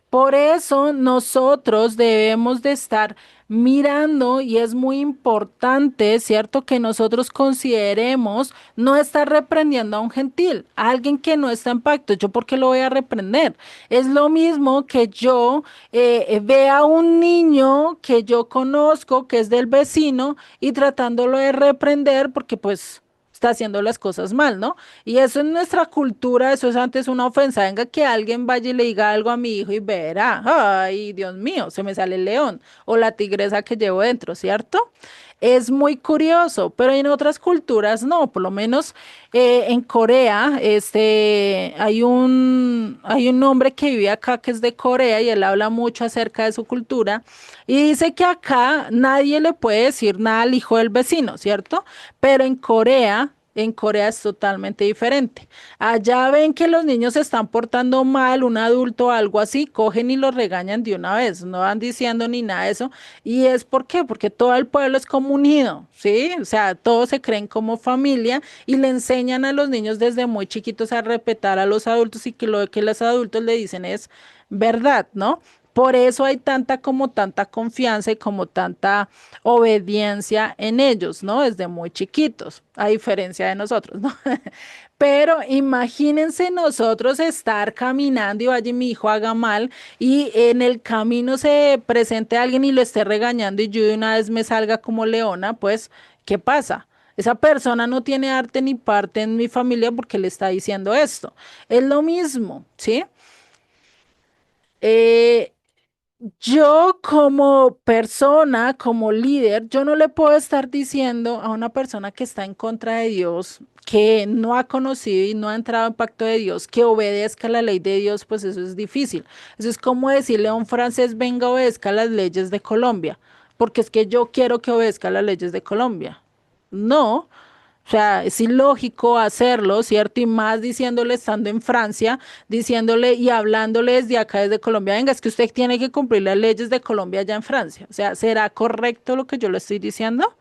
Por eso nosotros debemos de estar mirando y es muy importante, ¿cierto? Que nosotros consideremos no estar reprendiendo a un gentil, a alguien que no está en pacto. ¿Yo por qué lo voy a reprender? Es lo mismo que yo vea a un niño que yo conozco, que es del vecino, y tratándolo de reprender porque pues está haciendo las cosas mal, ¿no? Y eso en nuestra cultura, eso es antes una ofensa. Venga, que alguien vaya y le diga algo a mi hijo y verá, ay, Dios mío, se me sale el león o la tigresa que llevo dentro, ¿cierto? Es muy curioso, pero en otras culturas no, por lo menos en Corea, hay un hombre que vive acá que es de Corea y él habla mucho acerca de su cultura y dice que acá nadie le puede decir nada al hijo del vecino, ¿cierto? Pero en Corea es totalmente diferente. Allá ven que los niños se están portando mal, un adulto o algo así, cogen y los regañan de una vez, no van diciendo ni nada de eso. ¿Y es por qué? Porque todo el pueblo es como unido, ¿sí? O sea, todos se creen como familia y le enseñan a los niños desde muy chiquitos a respetar a los adultos y que lo que los adultos le dicen es verdad, ¿no? Por eso hay tanta confianza y como tanta obediencia en ellos, ¿no? Desde muy chiquitos, a diferencia de nosotros, ¿no? Pero imagínense nosotros estar caminando y vaya y mi hijo haga mal y en el camino se presente alguien y lo esté regañando y yo de una vez me salga como leona, pues, ¿qué pasa? Esa persona no tiene arte ni parte en mi familia porque le está diciendo esto. Es lo mismo, ¿sí? Eh, yo como persona, como líder, yo no le puedo estar diciendo a una persona que está en contra de Dios, que no ha conocido y no ha entrado en pacto de Dios, que obedezca la ley de Dios, pues eso es difícil. Eso es como decirle a un francés, venga, obedezca las leyes de Colombia, porque es que yo quiero que obedezca las leyes de Colombia. No. O sea, es ilógico hacerlo, ¿cierto? Y más diciéndole, estando en Francia, diciéndole y hablándole desde acá, desde Colombia, venga, es que usted tiene que cumplir las leyes de Colombia allá en Francia. O sea, ¿será correcto lo que yo le estoy diciendo?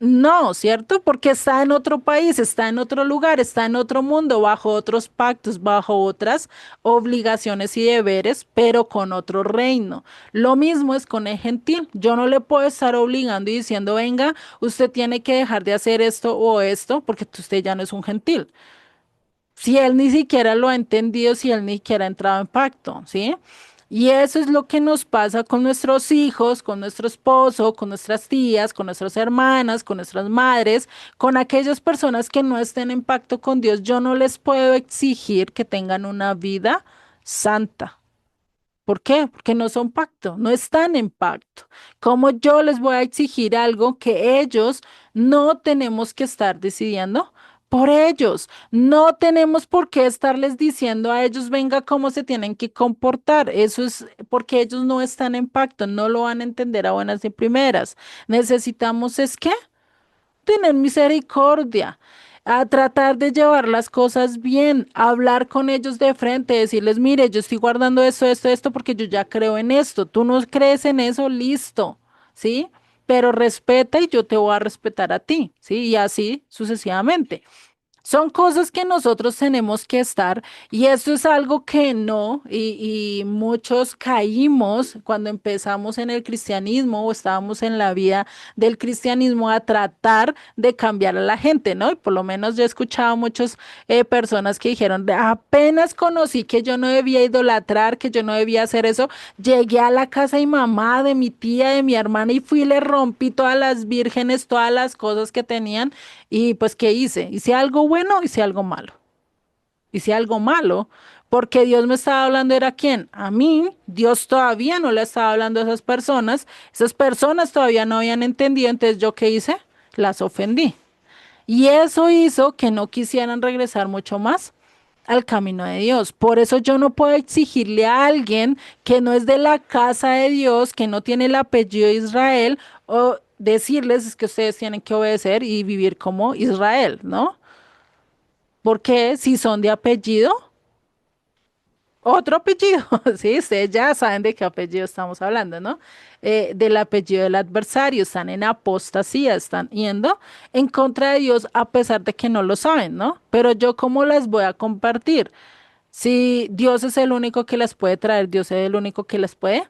No, ¿cierto? Porque está en otro país, está en otro lugar, está en otro mundo, bajo otros pactos, bajo otras obligaciones y deberes, pero con otro reino. Lo mismo es con el gentil. Yo no le puedo estar obligando y diciendo, venga, usted tiene que dejar de hacer esto o esto, porque usted ya no es un gentil. Si él ni siquiera lo ha entendido, si él ni siquiera ha entrado en pacto, ¿sí? Y eso es lo que nos pasa con nuestros hijos, con nuestro esposo, con nuestras tías, con nuestras hermanas, con nuestras madres, con aquellas personas que no estén en pacto con Dios. Yo no les puedo exigir que tengan una vida santa. ¿Por qué? Porque no son pacto, no están en pacto. ¿Cómo yo les voy a exigir algo que ellos no tenemos que estar decidiendo por ellos? No tenemos por qué estarles diciendo a ellos, venga, cómo se tienen que comportar. Eso es porque ellos no están en pacto, no lo van a entender a buenas y primeras. Necesitamos es que tener misericordia, a tratar de llevar las cosas bien, hablar con ellos de frente, decirles, mire, yo estoy guardando esto, porque yo ya creo en esto, tú no crees en eso, listo, ¿sí? Pero respeta y yo te voy a respetar a ti, ¿sí? Y así sucesivamente. Son cosas que nosotros tenemos que estar y eso es algo que no, y muchos caímos cuando empezamos en el cristianismo o estábamos en la vida del cristianismo a tratar de cambiar a la gente, ¿no? Y por lo menos yo he escuchado muchas personas que dijeron, apenas conocí que yo no debía idolatrar, que yo no debía hacer eso, llegué a la casa de mi mamá, de mi tía, de mi hermana y fui y le rompí todas las vírgenes, todas las cosas que tenían y pues, ¿qué hice? Hice algo bueno, hice algo malo. Hice algo malo porque Dios me estaba hablando, ¿era quién? A mí, Dios todavía no le estaba hablando a esas personas todavía no habían entendido, entonces ¿yo qué hice? Las ofendí. Y eso hizo que no quisieran regresar mucho más al camino de Dios. Por eso yo no puedo exigirle a alguien que no es de la casa de Dios, que no tiene el apellido de Israel, o decirles es que ustedes tienen que obedecer y vivir como Israel, ¿no? Porque si son de apellido, otro apellido, sí, ustedes ya saben de qué apellido estamos hablando, ¿no? Del apellido del adversario, están en apostasía, están yendo en contra de Dios a pesar de que no lo saben, ¿no? Pero yo, ¿cómo las voy a compartir? Si Dios es el único que las puede traer, Dios es el único que les puede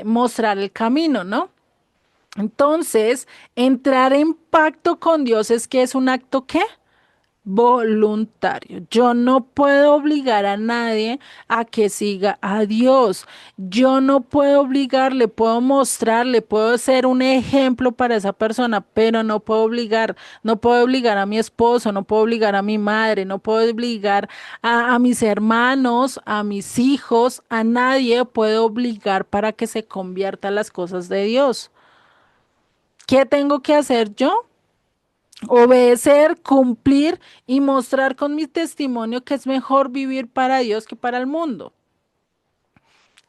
mostrar el camino, ¿no? Entonces, entrar en pacto con Dios es que es un acto ¿qué? Voluntario. Yo no puedo obligar a nadie a que siga a Dios. Yo no puedo obligarle, puedo mostrarle, puedo ser un ejemplo para esa persona, pero no puedo obligar. No puedo obligar a mi esposo, no puedo obligar a mi madre, no puedo obligar a mis hermanos, a mis hijos, a nadie puedo obligar para que se convierta a las cosas de Dios. ¿Qué tengo que hacer yo? Obedecer, cumplir y mostrar con mi testimonio que es mejor vivir para Dios que para el mundo.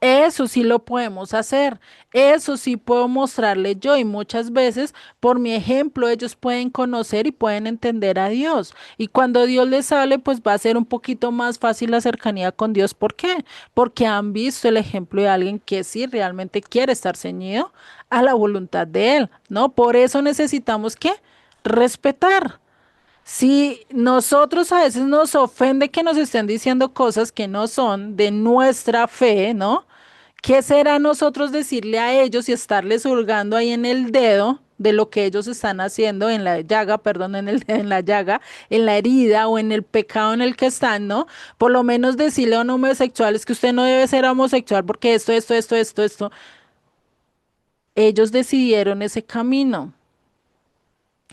Eso sí lo podemos hacer. Eso sí puedo mostrarle yo y muchas veces por mi ejemplo ellos pueden conocer y pueden entender a Dios. Y cuando Dios les hable, pues va a ser un poquito más fácil la cercanía con Dios. ¿Por qué? Porque han visto el ejemplo de alguien que sí realmente quiere estar ceñido a la voluntad de Él, ¿no? Por eso necesitamos que respetar. Si nosotros a veces nos ofende que nos estén diciendo cosas que no son de nuestra fe, ¿no? ¿Qué será nosotros decirle a ellos y estarles hurgando ahí en el dedo de lo que ellos están haciendo en la llaga, perdón, en la llaga, en la herida o en el pecado en el que están, ¿no? Por lo menos decirle a un homosexual es que usted no debe ser homosexual porque esto. Ellos decidieron ese camino.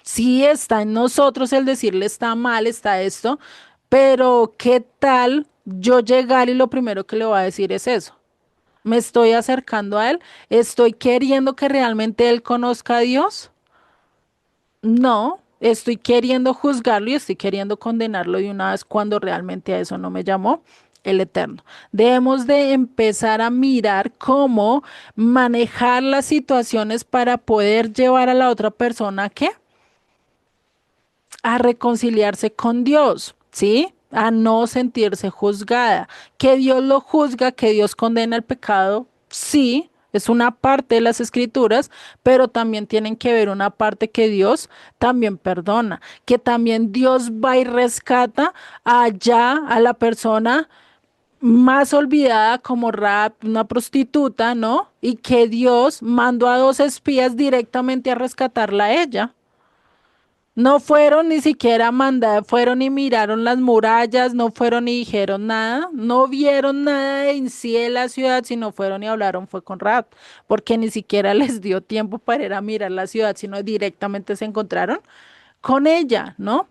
Sí está en nosotros el decirle está mal, está esto, pero ¿qué tal yo llegar y lo primero que le voy a decir es eso? ¿Me estoy acercando a él? ¿Estoy queriendo que realmente él conozca a Dios? No, estoy queriendo juzgarlo y estoy queriendo condenarlo de una vez cuando realmente a eso no me llamó el Eterno. Debemos de empezar a mirar cómo manejar las situaciones para poder llevar a la otra persona a reconciliarse con Dios, ¿sí? A no sentirse juzgada. Que Dios lo juzga, que Dios condena el pecado, sí, es una parte de las escrituras, pero también tienen que ver una parte que Dios también perdona, que también Dios va y rescata allá a la persona más olvidada como Rahab, una prostituta, ¿no? Y que Dios mandó a dos espías directamente a rescatarla a ella. No fueron ni siquiera mandados, fueron y miraron las murallas, no fueron y dijeron nada, no vieron nada en sí de la ciudad, sino fueron y hablaron, fue con Rahab, porque ni siquiera les dio tiempo para ir a mirar la ciudad, sino directamente se encontraron con ella, ¿no?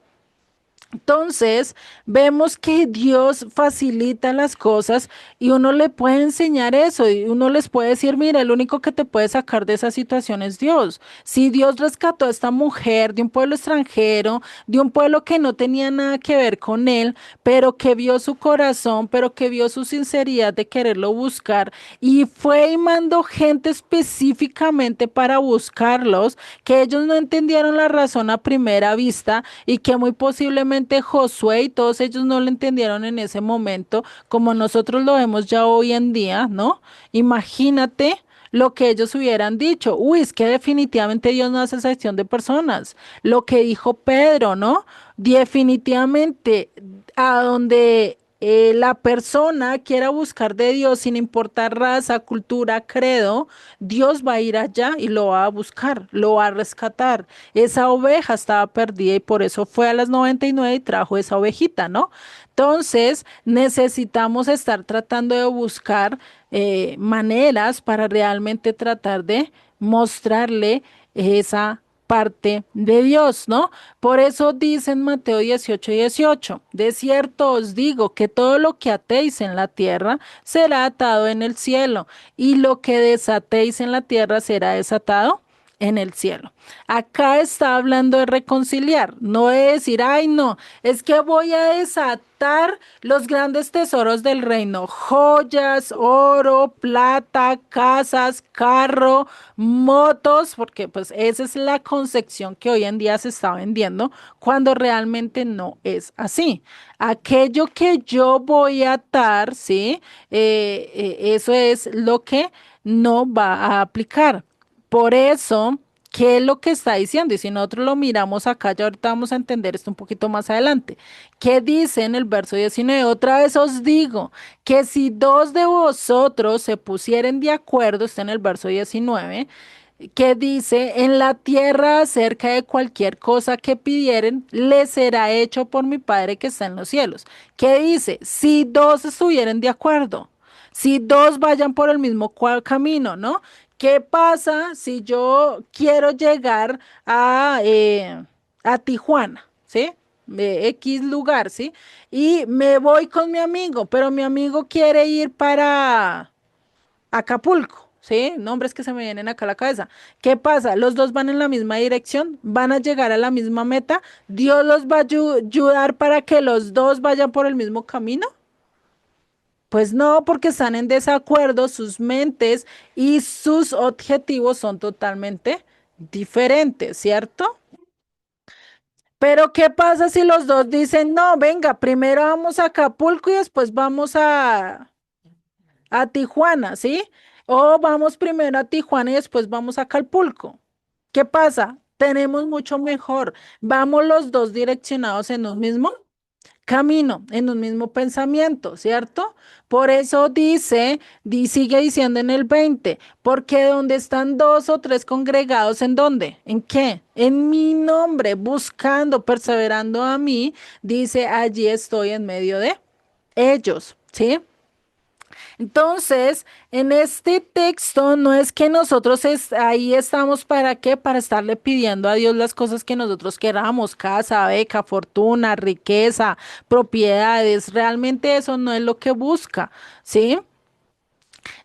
Entonces, vemos que Dios facilita las cosas y uno le puede enseñar eso y uno les puede decir, mira, el único que te puede sacar de esa situación es Dios. Si Dios rescató a esta mujer de un pueblo extranjero, de un pueblo que no tenía nada que ver con él, pero que vio su corazón, pero que vio su sinceridad de quererlo buscar y fue y mandó gente específicamente para buscarlos, que ellos no entendieron la razón a primera vista y que muy posiblemente Josué y todos ellos no lo entendieron en ese momento, como nosotros lo vemos ya hoy en día, ¿no? Imagínate lo que ellos hubieran dicho. Uy, es que definitivamente Dios no hace excepción de personas. Lo que dijo Pedro, ¿no? Definitivamente, a donde la persona quiera buscar de Dios sin importar raza, cultura, credo, Dios va a ir allá y lo va a buscar, lo va a rescatar. Esa oveja estaba perdida y por eso fue a las 99 y trajo esa ovejita, ¿no? Entonces, necesitamos estar tratando de buscar maneras para realmente tratar de mostrarle esa parte de Dios, ¿no? Por eso dice en Mateo 18:18, de cierto os digo que todo lo que atéis en la tierra será atado en el cielo, y lo que desatéis en la tierra será desatado en el cielo. Acá está hablando de reconciliar, no de decir, ay, no, es que voy a desatar los grandes tesoros del reino, joyas, oro, plata, casas, carro, motos, porque pues esa es la concepción que hoy en día se está vendiendo, cuando realmente no es así. Aquello que yo voy a atar, ¿sí? Eso es lo que no va a aplicar. Por eso, ¿qué es lo que está diciendo? Y si nosotros lo miramos acá, ya ahorita vamos a entender esto un poquito más adelante. ¿Qué dice en el verso 19? Otra vez os digo que si dos de vosotros se pusieren de acuerdo, está en el verso 19, que dice, en la tierra acerca de cualquier cosa que pidieren, les será hecho por mi Padre que está en los cielos. ¿Qué dice? Si dos estuvieren de acuerdo, si dos vayan por el mismo camino, ¿no? ¿Qué pasa si yo quiero llegar a Tijuana, ¿sí? X lugar, ¿sí? Y me voy con mi amigo, pero mi amigo quiere ir para Acapulco, ¿sí? Nombres que se me vienen acá a la cabeza. ¿Qué pasa? Los dos van en la misma dirección, van a llegar a la misma meta. ¿Dios los va a ayudar para que los dos vayan por el mismo camino? Pues no, porque están en desacuerdo, sus mentes y sus objetivos son totalmente diferentes, ¿cierto? Pero ¿qué pasa si los dos dicen, no, venga, primero vamos a Acapulco y después vamos a Tijuana, ¿sí? O vamos primero a Tijuana y después vamos a Acapulco. ¿Qué pasa? Tenemos mucho mejor. Vamos los dos direccionados en un mismo camino, en un mismo pensamiento, ¿cierto? Por eso dice, sigue diciendo en el 20, porque donde están dos o tres congregados, ¿en dónde? ¿En qué? En mi nombre, buscando, perseverando a mí, dice, allí estoy en medio de ellos, ¿sí? Entonces, en este texto no es que nosotros ahí estamos para qué, para estarle pidiendo a Dios las cosas que nosotros queramos, casa, beca, fortuna, riqueza, propiedades. Realmente eso no es lo que busca, ¿sí?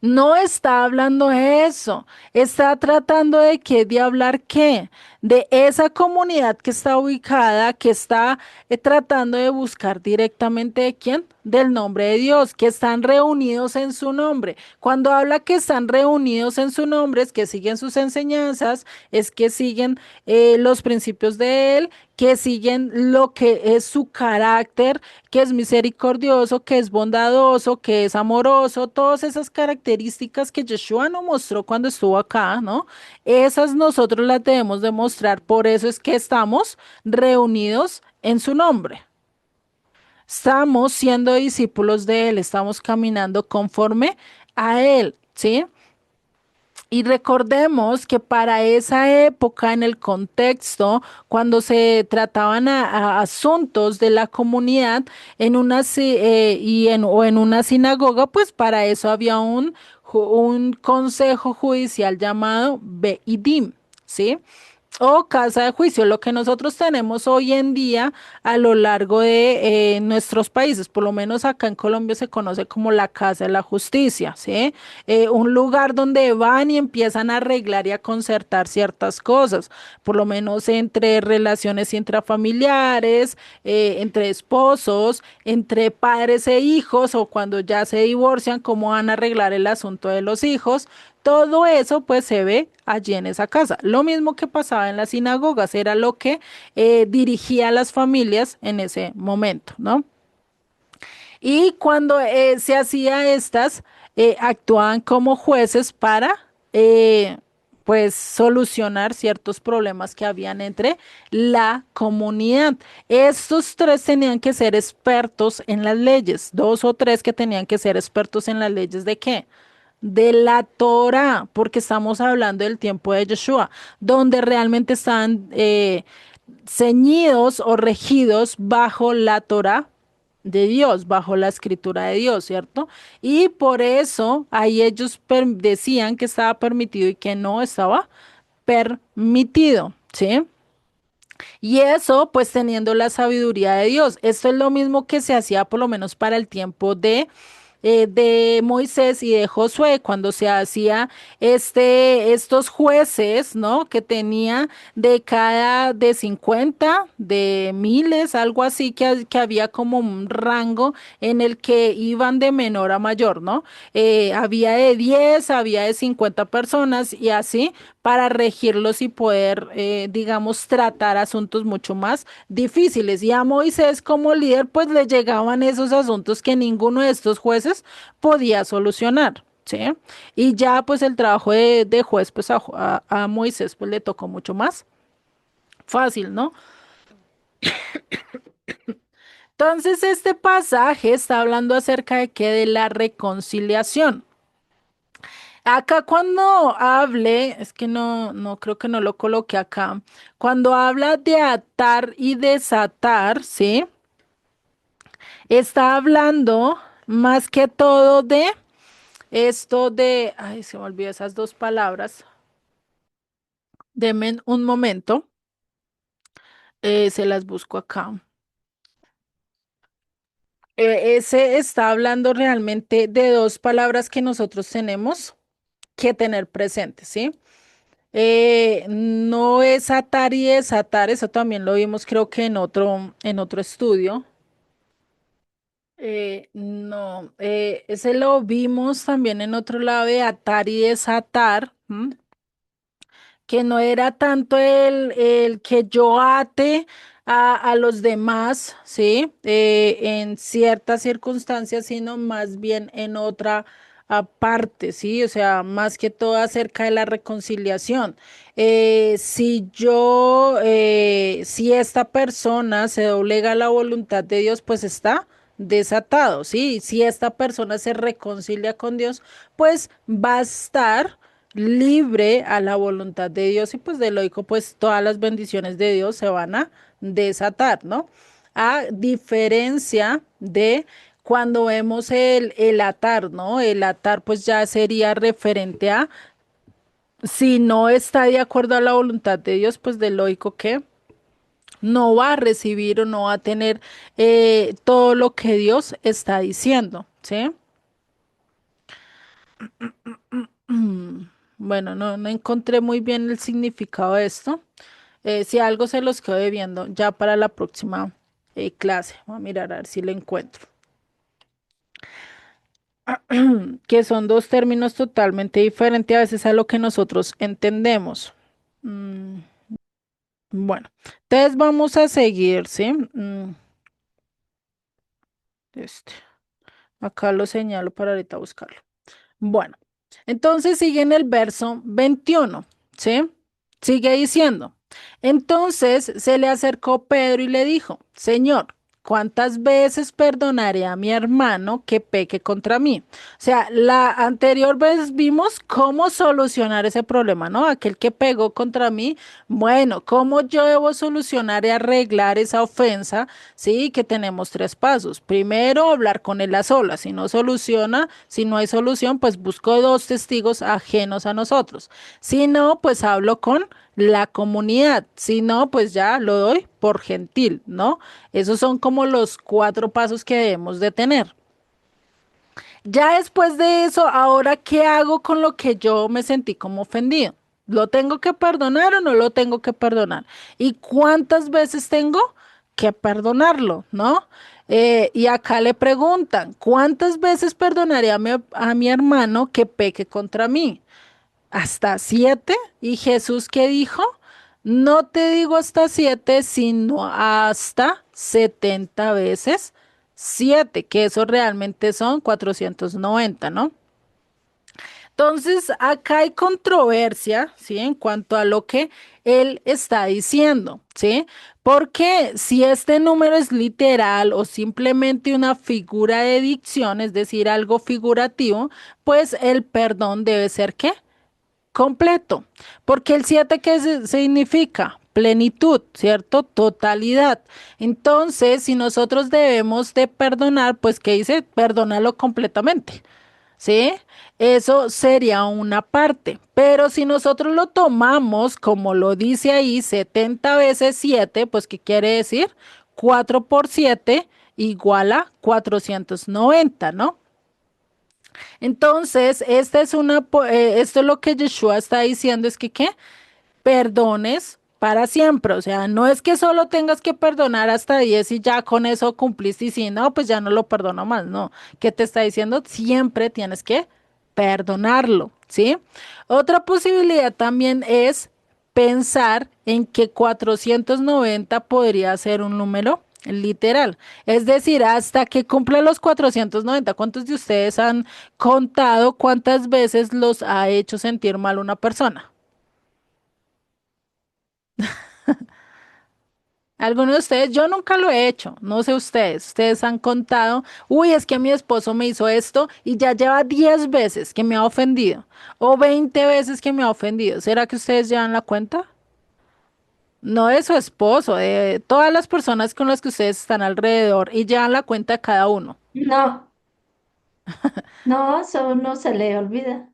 No está hablando de eso, está tratando de qué, de hablar qué, de esa comunidad que está ubicada, que está tratando de buscar directamente de quién, del nombre de Dios, que están reunidos en su nombre. Cuando habla que están reunidos en su nombre, es que siguen sus enseñanzas, es que siguen los principios de Él, que siguen lo que es su carácter, que es misericordioso, que es bondadoso, que es amoroso, todas esas características que Yeshua nos mostró cuando estuvo acá, ¿no? Esas nosotros las debemos demostrar, por eso es que estamos reunidos en su nombre. Estamos siendo discípulos de Él, estamos caminando conforme a Él, ¿sí? Y recordemos que para esa época, en el contexto, cuando se trataban a asuntos de la comunidad en una, o en una sinagoga, pues para eso había un consejo judicial llamado Beidim, ¿sí? O casa de juicio, lo que nosotros tenemos hoy en día a lo largo de nuestros países, por lo menos acá en Colombia se conoce como la casa de la justicia, ¿sí? Un lugar donde van y empiezan a arreglar y a concertar ciertas cosas, por lo menos entre relaciones intrafamiliares, entre esposos, entre padres e hijos, o cuando ya se divorcian, cómo van a arreglar el asunto de los hijos. Todo eso pues se ve allí en esa casa. Lo mismo que pasaba en las sinagogas, era lo que dirigía a las familias en ese momento, ¿no? Y cuando se hacía estas, actuaban como jueces para eh, pues solucionar ciertos problemas que habían entre la comunidad. Estos tres tenían que ser expertos en las leyes, dos o tres que tenían que ser expertos en las leyes de qué? De la Torah, porque estamos hablando del tiempo de Yeshua, donde realmente estaban ceñidos o regidos bajo la Torah de Dios, bajo la escritura de Dios, ¿cierto? Y por eso ahí ellos decían que estaba permitido y que no estaba permitido, ¿sí? Y eso, pues teniendo la sabiduría de Dios. Esto es lo mismo que se hacía por lo menos para el tiempo de Moisés y de Josué, cuando se hacía estos jueces, ¿no? Que tenía de cada, de 50 de miles, algo así, que había como un rango en el que iban de menor a mayor, ¿no? Había de 10, había de 50 personas y así para regirlos y poder, digamos, tratar asuntos mucho más difíciles. Y a Moisés como líder, pues le llegaban esos asuntos que ninguno de estos jueces podía solucionar. ¿Sí? Y ya pues el trabajo de juez pues a Moisés pues le tocó mucho más fácil, ¿no? Entonces este pasaje está hablando acerca de qué, de la reconciliación. Acá cuando hable, es que no creo que no lo coloque acá. Cuando habla de atar y desatar, ¿sí? Está hablando más que todo de esto de, ay, se me olvidó esas dos palabras. Denme un momento, se las busco acá. Ese está hablando realmente de dos palabras que nosotros tenemos que tener presentes, ¿sí? No es atar y desatar, eso también lo vimos creo que en otro estudio. No, ese lo vimos también en otro lado de atar y desatar. ¿M? Que no era tanto el que yo ate a los demás, ¿sí? En ciertas circunstancias, sino más bien en otra parte, ¿sí? O sea, más que todo acerca de la reconciliación. Si esta persona se doblega a la voluntad de Dios, pues está desatado, ¿sí? Si esta persona se reconcilia con Dios, pues va a estar libre a la voluntad de Dios y pues de lógico pues todas las bendiciones de Dios se van a desatar, ¿no? A diferencia de cuando vemos el atar, ¿no? El atar pues ya sería referente a si no está de acuerdo a la voluntad de Dios, pues de lógico que no va a recibir o no va a tener todo lo que Dios está diciendo, ¿sí? Bueno, no encontré muy bien el significado de esto. Si algo se los quedo debiendo ya para la próxima clase. Voy a mirar a ver si lo encuentro. Que son dos términos totalmente diferentes a veces a lo que nosotros entendemos. Mm, bueno, entonces vamos a seguir, ¿sí? Este, acá lo señalo para ahorita buscarlo. Bueno, entonces sigue en el verso 21, ¿sí? Sigue diciendo. Entonces se le acercó Pedro y le dijo, Señor, ¿cuántas veces perdonaré a mi hermano que peque contra mí? O sea, la anterior vez vimos cómo solucionar ese problema, ¿no? Aquel que pegó contra mí, bueno, ¿cómo yo debo solucionar y arreglar esa ofensa? Sí, que tenemos tres pasos. Primero, hablar con él a solas. Si no soluciona, si no hay solución, pues busco dos testigos ajenos a nosotros. Si no, pues hablo con la comunidad. Si no, pues ya lo doy por gentil, ¿no? Esos son como los cuatro pasos que debemos de tener. Ya después de eso, ahora, ¿qué hago con lo que yo me sentí como ofendido? ¿Lo tengo que perdonar o no lo tengo que perdonar? ¿Y cuántas veces tengo que perdonarlo, no? Y acá le preguntan, ¿cuántas veces perdonaré a mi hermano que peque contra mí? ¿Hasta 7? ¿Y Jesús qué dijo? No te digo hasta 7, sino hasta 70 veces 7, que eso realmente son 490, ¿no? Entonces, acá hay controversia, ¿sí? En cuanto a lo que él está diciendo, ¿sí? Porque si este número es literal o simplemente una figura de dicción, es decir, algo figurativo, pues el perdón debe ser ¿qué? Completo. Porque el 7 ¿qué significa? Plenitud, ¿cierto? Totalidad. Entonces, si nosotros debemos de perdonar, pues ¿qué dice? Perdónalo completamente. ¿Sí? Eso sería una parte. Pero si nosotros lo tomamos, como lo dice ahí, 70 veces 7, pues ¿qué quiere decir? 4 por 7 igual a 490, ¿no? Entonces, esto es lo que Yeshua está diciendo, es que ¿qué? Perdones para siempre. O sea, no es que solo tengas que perdonar hasta 10 y ya con eso cumpliste y si no, pues ya no lo perdono más. No, ¿qué te está diciendo? Siempre tienes que perdonarlo, ¿sí? Otra posibilidad también es pensar en que 490 podría ser un número literal. Es decir, hasta que cumpla los 490. ¿Cuántos de ustedes han contado cuántas veces los ha hecho sentir mal una persona? Algunos de ustedes, yo nunca lo he hecho, no sé ustedes, ustedes han contado, uy, es que mi esposo me hizo esto y ya lleva 10 veces que me ha ofendido o 20 veces que me ha ofendido. ¿Será que ustedes llevan la cuenta? No de su esposo, de todas las personas con las que ustedes están alrededor y llevan la cuenta de cada uno. No, no, eso no se le olvida.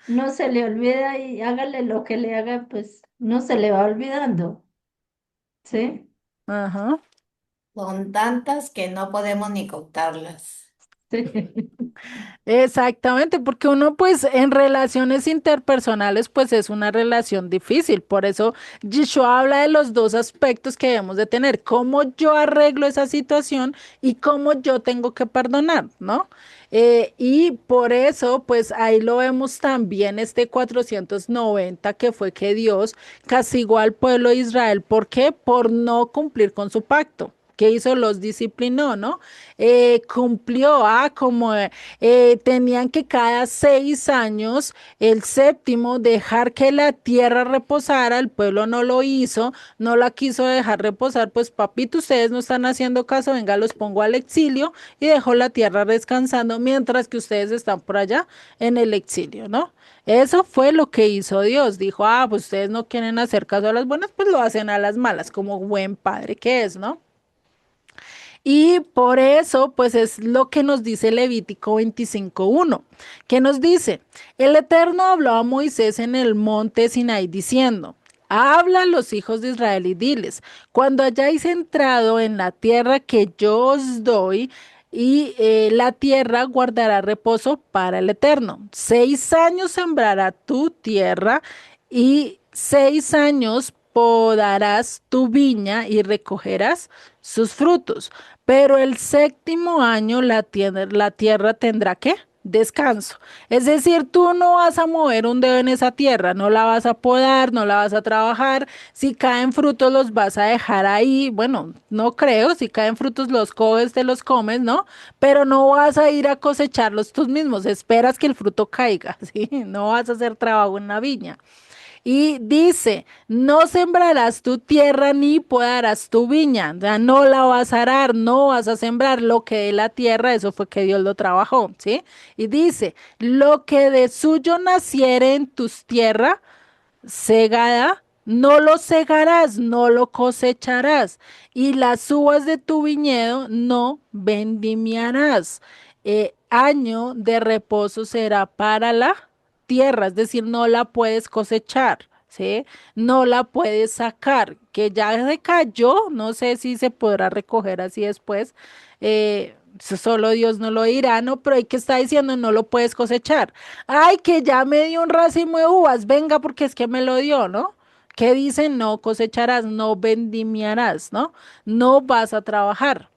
No se le olvida y hágale lo que le haga, pues no se le va olvidando, ¿sí? Ajá. Son tantas que no podemos ni contarlas. Sí. Exactamente, porque uno pues en relaciones interpersonales pues es una relación difícil, por eso Yeshua habla de los dos aspectos que debemos de tener, cómo yo arreglo esa situación y cómo yo tengo que perdonar, ¿no? Y por eso pues ahí lo vemos también este 490 que fue que Dios castigó al pueblo de Israel, ¿por qué? Por no cumplir con su pacto. ¿Qué hizo? Los disciplinó, ¿no? Cumplió, como tenían que cada 6 años, el séptimo, dejar que la tierra reposara, el pueblo no lo hizo, no la quiso dejar reposar, pues papito, ustedes no están haciendo caso, venga, los pongo al exilio y dejó la tierra descansando mientras que ustedes están por allá en el exilio, ¿no? Eso fue lo que hizo Dios. Dijo, ah, pues ustedes no quieren hacer caso a las buenas, pues lo hacen a las malas, como buen padre que es, ¿no? Y por eso, pues es lo que nos dice Levítico 25:1, que nos dice, el Eterno habló a Moisés en el monte Sinaí diciendo, habla a los hijos de Israel y diles, cuando hayáis entrado en la tierra que yo os doy, y la tierra guardará reposo para el Eterno. 6 años sembrará tu tierra y 6 años podarás tu viña y recogerás sus frutos. Pero el séptimo año la tierra tendrá ¿qué? Descanso. Es decir, tú no vas a mover un dedo en esa tierra, no la vas a podar, no la vas a trabajar. Si caen frutos, los vas a dejar ahí. Bueno, no creo, si caen frutos, los coges, te los comes, ¿no? Pero no vas a ir a cosecharlos tú mismos, esperas que el fruto caiga, ¿sí? No vas a hacer trabajo en la viña. Y dice, no sembrarás tu tierra ni podarás tu viña, o sea, no la vas a arar, no vas a sembrar lo que de la tierra, eso fue que Dios lo trabajó, ¿sí? Y dice, lo que de suyo naciere en tus tierras, segada, no lo segarás, no lo cosecharás, y las uvas de tu viñedo no vendimiarás. Año de reposo será para la tierra, es decir, no la puedes cosechar, ¿sí? No la puedes sacar, que ya se cayó, no sé si se podrá recoger así después. Eso solo Dios no lo dirá, ¿no? Pero hay que está diciendo, no lo puedes cosechar. Ay, que ya me dio un racimo de uvas, venga, porque es que me lo dio, ¿no? ¿Qué dice? No cosecharás, no vendimiarás, ¿no? No vas a trabajar.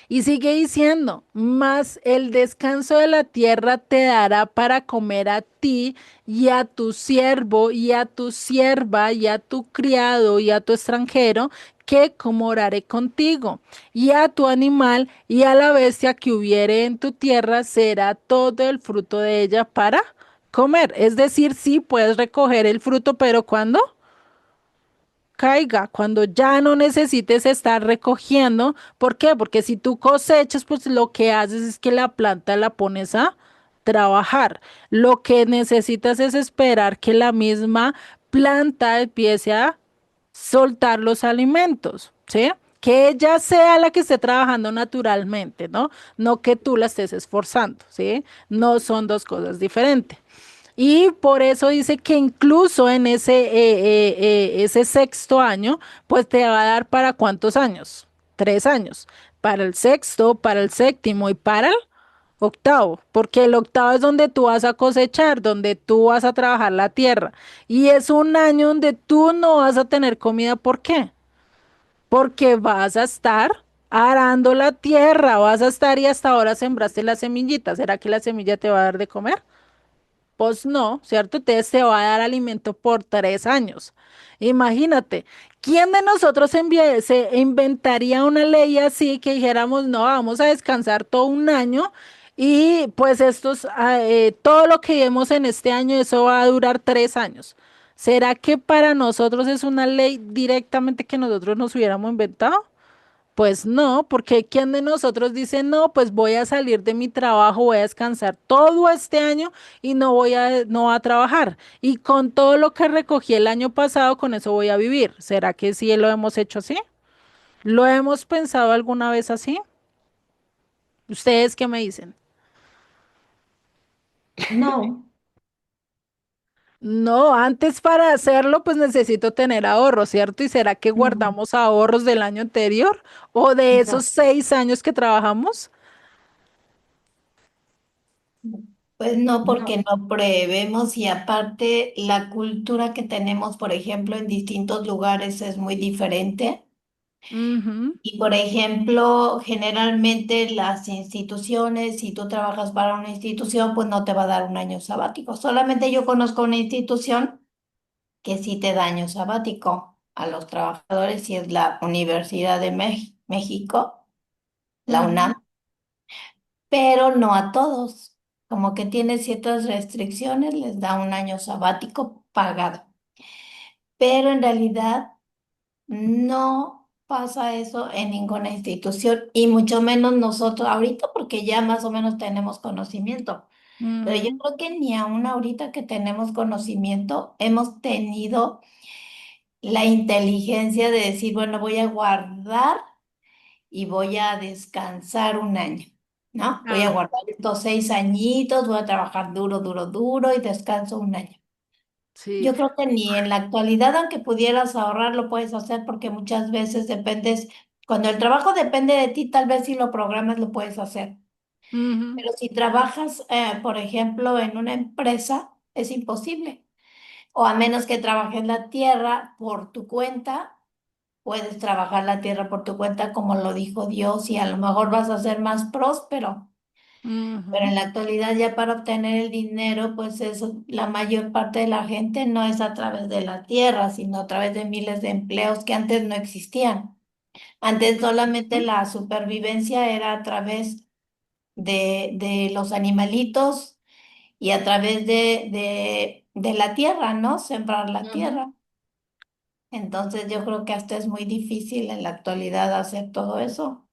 Y sigue diciendo, mas el descanso de la tierra te dará para comer a ti y a tu siervo y a tu sierva y a tu criado y a tu extranjero que comoraré contigo, y a tu animal y a la bestia que hubiere en tu tierra será todo el fruto de ella para comer. Es decir, sí puedes recoger el fruto, pero ¿cuándo? Caiga, cuando ya no necesites estar recogiendo. ¿Por qué? Porque si tú cosechas, pues lo que haces es que la planta la pones a trabajar. Lo que necesitas es esperar que la misma planta empiece a soltar los alimentos, ¿sí? Que ella sea la que esté trabajando naturalmente, ¿no? No que tú la estés esforzando, ¿sí? No son dos cosas diferentes. Y por eso dice que incluso en ese sexto año, pues te va a dar para cuántos años? 3 años. Para el sexto, para el séptimo y para el octavo. Porque el octavo es donde tú vas a cosechar, donde tú vas a trabajar la tierra. Y es un año donde tú no vas a tener comida. ¿Por qué? Porque vas a estar arando la tierra, vas a estar y hasta ahora sembraste la semillita. ¿Será que la semilla te va a dar de comer? Pues no, ¿cierto? Entonces te va a dar alimento por 3 años. Imagínate, ¿quién de nosotros se inventaría una ley así que dijéramos, no, vamos a descansar todo un año y pues todo lo que vemos en este año, eso va a durar 3 años? ¿Será que para nosotros es una ley directamente que nosotros nos hubiéramos inventado? Pues no, porque ¿quién de nosotros dice, no, pues voy a salir de mi trabajo, voy a descansar todo este año y no voy a trabajar? Y con todo lo que recogí el año pasado, con eso voy a vivir. ¿Será que sí lo hemos hecho así? ¿Lo hemos pensado alguna vez así? ¿Ustedes qué me dicen? No, No, antes para hacerlo, pues necesito tener ahorros, ¿cierto? ¿Y será que mm, guardamos ahorros del año anterior o de esos no, 6 años que trabajamos? Pues no, porque no. no prevemos y aparte la cultura que tenemos, por ejemplo, en distintos lugares es muy diferente. Ujú, Y por ejemplo, generalmente las instituciones, si tú trabajas para una institución, pues no te va a dar un año sabático. Solamente yo conozco una institución que sí te da año sabático a los trabajadores y es la Universidad de México, la ujú, UNAM, pero no a todos. Como que tiene ciertas restricciones, les da un año sabático pagado. Pero en realidad no pasa eso en ninguna institución y mucho menos nosotros ahorita porque ya más o menos tenemos conocimiento. Pero yo ujú, creo que ni aún ahorita que tenemos conocimiento hemos tenido la inteligencia de decir, bueno, voy a guardar y voy a descansar un año, ¿no? Voy a ah, guardar estos 6 añitos, voy a trabajar duro, duro, duro y descanso un año. sí. Yo creo que ni en la actualidad, aunque pudieras ahorrar, lo puedes hacer porque muchas veces dependes, cuando el trabajo depende de ti, tal vez si lo programas lo puedes hacer. Ujú, Pero si trabajas, por ejemplo, en una empresa, es imposible. O a menos que trabajes la tierra por tu cuenta, puedes trabajar la tierra por tu cuenta, como lo dijo Dios, y a lo mejor vas a ser más próspero. Pero ujú, en la actualidad ya para obtener el dinero, pues eso, la mayor parte de la gente no es a través de la tierra, sino a través de miles de empleos que antes no existían. Antes solamente ujú, la supervivencia era a través de los animalitos y a través de la tierra, ¿no? Sembrar la ujú. tierra. Entonces yo creo que hasta es muy difícil en la actualidad hacer todo eso.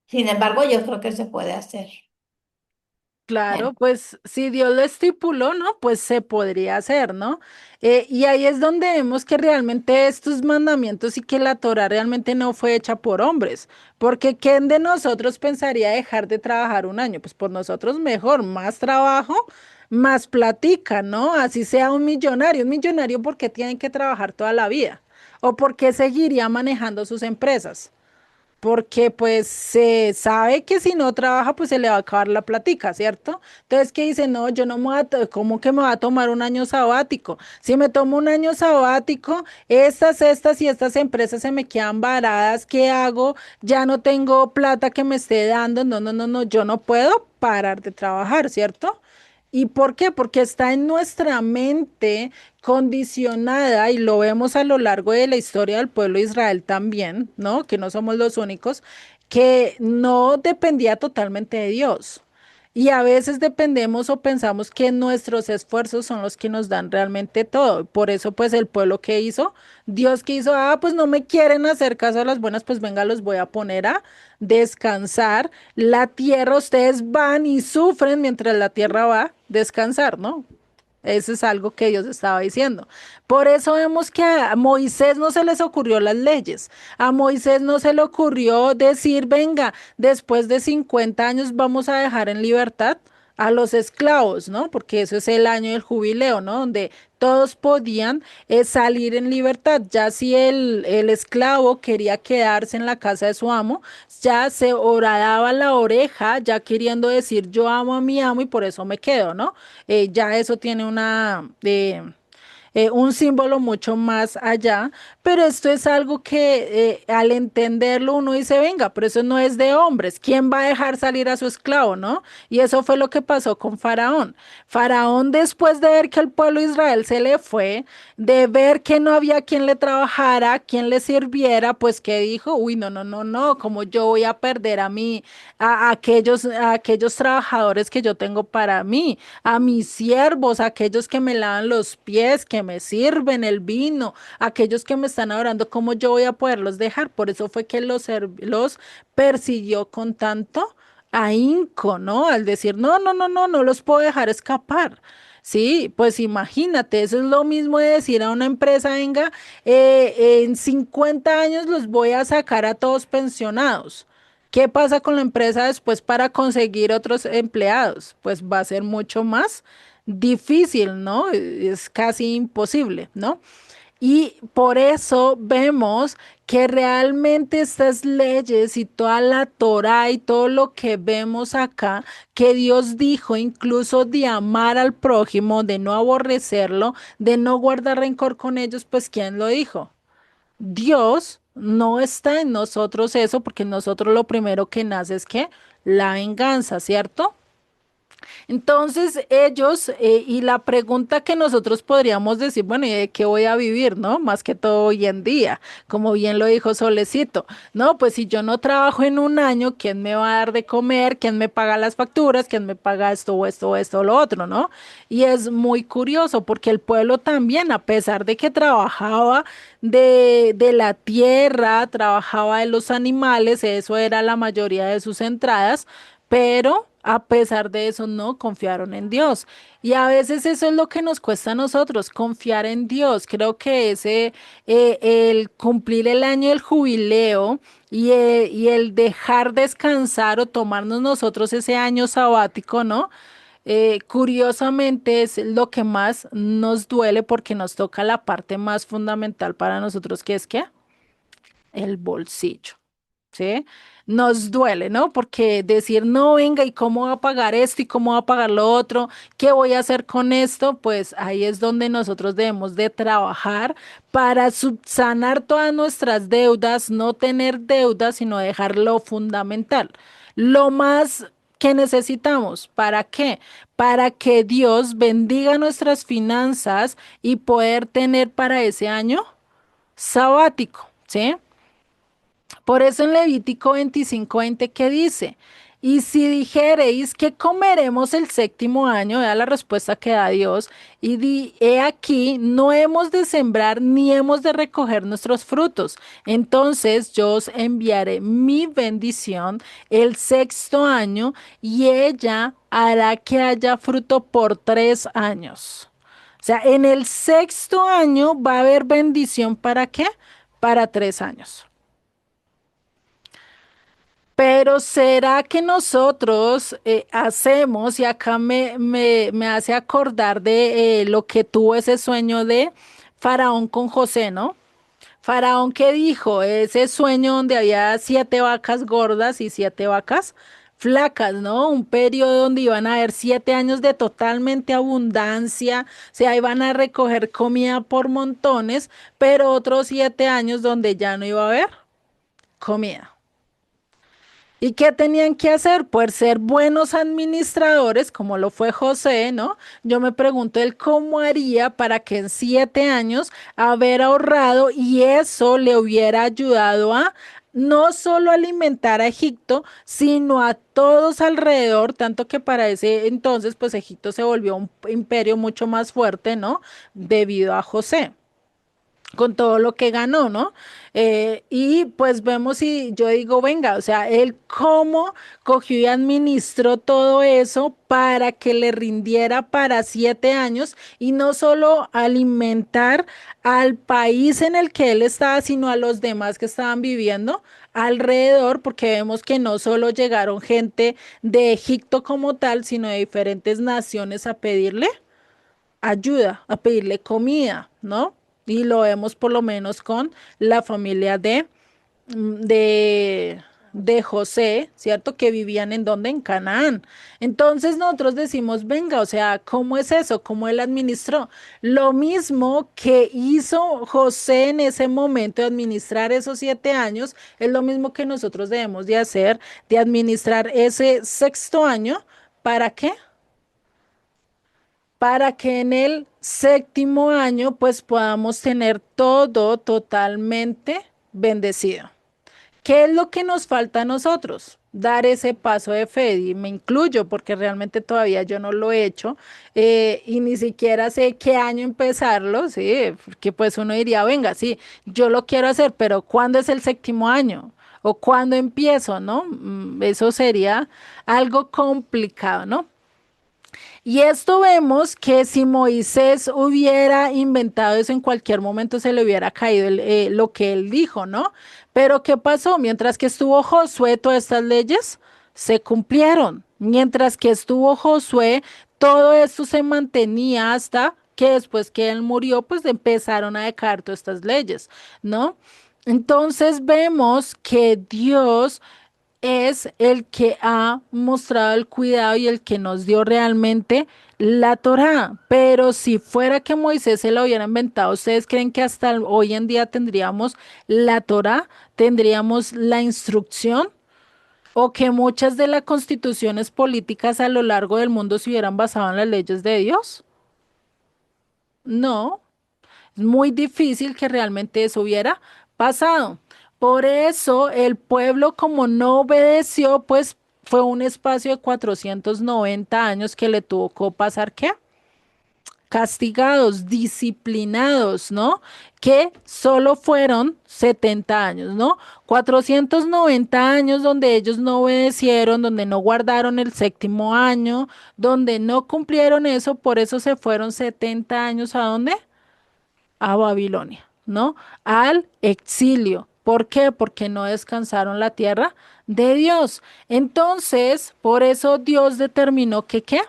Sin embargo, yo creo que se puede hacer. Claro, pues si Dios lo estipuló, ¿no? Pues se podría hacer, ¿no? Y ahí es donde vemos que realmente estos mandamientos y que la Torah realmente no fue hecha por hombres, porque ¿quién de nosotros pensaría dejar de trabajar un año? Pues por nosotros mejor, más trabajo, más platica, ¿no? Así sea un millonario porque tiene que trabajar toda la vida, o porque seguiría manejando sus empresas. Porque pues se sabe que si no trabaja pues se le va a acabar la platica, ¿cierto? Entonces que dice, no, yo no me voy ¿cómo que me va a tomar un año sabático? Si me tomo un año sabático, estas y estas empresas se me quedan varadas, ¿qué hago? Ya no tengo plata que me esté dando, no, no, no, no, yo no puedo parar de trabajar, ¿cierto? ¿Y por qué? Porque está en nuestra mente condicionada y lo vemos a lo largo de la historia del pueblo de Israel también, ¿no? Que no somos los únicos, que no dependía totalmente de Dios. Y a veces dependemos o pensamos que nuestros esfuerzos son los que nos dan realmente todo. Por eso, pues el pueblo que hizo, Dios que hizo, pues no me quieren hacer caso a las buenas, pues venga, los voy a poner a descansar. La tierra, ustedes van y sufren mientras la tierra va a descansar, ¿no? Eso es algo que Dios estaba diciendo. Por eso vemos que a Moisés no se les ocurrió las leyes. A Moisés no se le ocurrió decir, venga, después de 50 años vamos a dejar en libertad a los esclavos, ¿no? Porque eso es el año del jubileo, ¿no? Donde todos podían salir en libertad. Ya si el esclavo quería quedarse en la casa de su amo, ya se horadaba la oreja, ya queriendo decir yo amo a mi amo y por eso me quedo, ¿no? Ya eso tiene un símbolo mucho más allá, pero esto es algo que al entenderlo uno dice, venga, pero eso no es de hombres, ¿quién va a dejar salir a su esclavo, no? Y eso fue lo que pasó con Faraón. Faraón, después de ver que el pueblo de Israel se le fue, de ver que no había quien le trabajara, quien le sirviera, pues que dijo, uy, no, no, no, no, como yo voy a perder a aquellos trabajadores que yo tengo para mí, a mis siervos, a aquellos que me lavan los pies, que me sirven el vino, aquellos que me están adorando, ¿cómo yo voy a poderlos dejar? Por eso fue que los persiguió con tanto ahínco, ¿no? Al decir, no, no, no, no, no los puedo dejar escapar. Sí, pues imagínate, eso es lo mismo de decir a una empresa, venga, en 50 años los voy a sacar a todos pensionados. ¿Qué pasa con la empresa después para conseguir otros empleados? Pues va a ser mucho más difícil, ¿no? Es casi imposible, ¿no? Y por eso vemos que realmente estas leyes y toda la Torá y todo lo que vemos acá, que Dios dijo incluso de amar al prójimo, de no aborrecerlo, de no guardar rencor con ellos, pues ¿quién lo dijo? Dios. No está en nosotros eso, porque en nosotros lo primero que nace es que la venganza, ¿cierto? Entonces ellos, y la pregunta que nosotros podríamos decir, bueno, ¿y de qué voy a vivir, no? Más que todo hoy en día, como bien lo dijo Solecito, no, pues si yo no trabajo en un año, ¿quién me va a dar de comer? ¿Quién me paga las facturas? ¿Quién me paga esto o esto o esto o lo otro, no? Y es muy curioso porque el pueblo también, a pesar de que trabajaba de la tierra, trabajaba de los animales, eso era la mayoría de sus entradas, pero a pesar de eso no confiaron en Dios. Y a veces eso es lo que nos cuesta a nosotros, confiar en Dios. Creo que el cumplir el año del jubileo y el dejar descansar o tomarnos nosotros ese año sabático, ¿no? Curiosamente es lo que más nos duele porque nos toca la parte más fundamental para nosotros, que es ¿qué? El bolsillo. ¿Sí? Nos duele, ¿no? Porque decir, no, venga, ¿y cómo va a pagar esto? ¿Y cómo va a pagar lo otro? ¿Qué voy a hacer con esto? Pues ahí es donde nosotros debemos de trabajar para subsanar todas nuestras deudas, no tener deudas, sino dejar lo fundamental. Lo más que necesitamos, ¿para qué? Para que Dios bendiga nuestras finanzas y poder tener para ese año sabático, ¿sí? Por eso en Levítico 25:20 que dice, y si dijereis que comeremos el séptimo año, vea la respuesta que da Dios, y he aquí, no hemos de sembrar ni hemos de recoger nuestros frutos. Entonces yo os enviaré mi bendición el sexto año y ella hará que haya fruto por 3 años. O sea, en el sexto año va a haber bendición, ¿para qué? Para 3 años. Pero ¿será que nosotros hacemos, y acá me hace acordar de lo que tuvo ese sueño de Faraón con José, ¿no? Faraón que dijo, ese sueño donde había 7 vacas gordas y 7 vacas flacas, ¿no? Un periodo donde iban a haber 7 años de totalmente abundancia, o sea, iban a recoger comida por montones, pero otros 7 años donde ya no iba a haber comida. ¿Y qué tenían que hacer? Pues ser buenos administradores, como lo fue José, ¿no? Yo me pregunto él cómo haría para que en 7 años haber ahorrado y eso le hubiera ayudado a no solo alimentar a Egipto, sino a todos alrededor, tanto que para ese entonces, pues Egipto se volvió un imperio mucho más fuerte, ¿no? Debido a José con todo lo que ganó, ¿no? Y pues vemos y yo digo, venga, o sea, él cómo cogió y administró todo eso para que le rindiera para 7 años y no solo alimentar al país en el que él estaba, sino a los demás que estaban viviendo alrededor, porque vemos que no solo llegaron gente de Egipto como tal, sino de diferentes naciones a pedirle ayuda, a pedirle comida, ¿no? Y lo vemos por lo menos con la familia de José, ¿cierto? Que vivían en donde, en Canaán. Entonces nosotros decimos, venga, o sea, ¿cómo es eso? ¿Cómo él administró? Lo mismo que hizo José en ese momento de administrar esos 7 años, es lo mismo que nosotros debemos de hacer, de administrar ese sexto año. ¿Para qué? Para que en el séptimo año pues podamos tener todo totalmente bendecido. ¿Qué es lo que nos falta a nosotros? Dar ese paso de fe y me incluyo porque realmente todavía yo no lo he hecho y ni siquiera sé qué año empezarlo, sí, porque pues uno diría, venga, sí, yo lo quiero hacer, pero ¿cuándo es el séptimo año? ¿O cuándo empiezo? ¿No? Eso sería algo complicado, ¿no? Y esto vemos que si Moisés hubiera inventado eso en cualquier momento se le hubiera caído lo que él dijo, ¿no? Pero ¿qué pasó? Mientras que estuvo Josué, todas estas leyes se cumplieron. Mientras que estuvo Josué, todo esto se mantenía hasta que después que él murió, pues empezaron a decaer todas estas leyes, ¿no? Entonces vemos que Dios es el que ha mostrado el cuidado y el que nos dio realmente la Torá. Pero si fuera que Moisés se lo hubiera inventado, ¿ustedes creen que hasta hoy en día tendríamos la Torá? ¿Tendríamos la instrucción? ¿O que muchas de las constituciones políticas a lo largo del mundo se hubieran basado en las leyes de Dios? No. Es muy difícil que realmente eso hubiera pasado. Por eso el pueblo, como no obedeció, pues fue un espacio de 490 años que le tocó pasar, ¿qué? Castigados, disciplinados, ¿no? Que solo fueron 70 años, ¿no? 490 años donde ellos no obedecieron, donde no guardaron el séptimo año, donde no cumplieron eso, por eso se fueron 70 años ¿a dónde? A Babilonia, ¿no? Al exilio. ¿Por qué? Porque no descansaron la tierra de Dios. Entonces, por eso Dios determinó que ¿qué?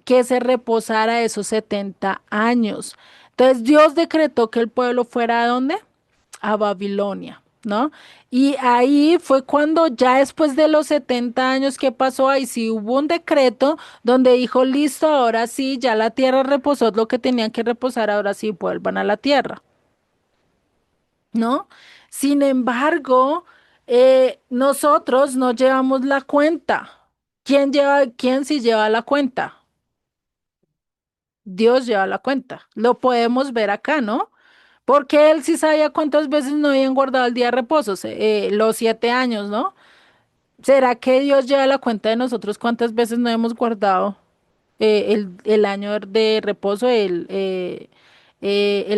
Que se reposara esos 70 años. Entonces, Dios decretó que el pueblo fuera ¿a dónde? A Babilonia, ¿no? Y ahí fue cuando ya después de los 70 años que pasó, ahí sí hubo un decreto donde dijo, listo, ahora sí, ya la tierra reposó lo que tenían que reposar, ahora sí vuelvan a la tierra, ¿no? Sin embargo, nosotros no llevamos la cuenta. ¿Quién sí lleva la cuenta? Dios lleva la cuenta. Lo podemos ver acá, ¿no? Porque él sí sabía cuántas veces no habían guardado el día de reposo, los 7 años, ¿no? ¿Será que Dios lleva la cuenta de nosotros cuántas veces no hemos guardado el año de reposo, el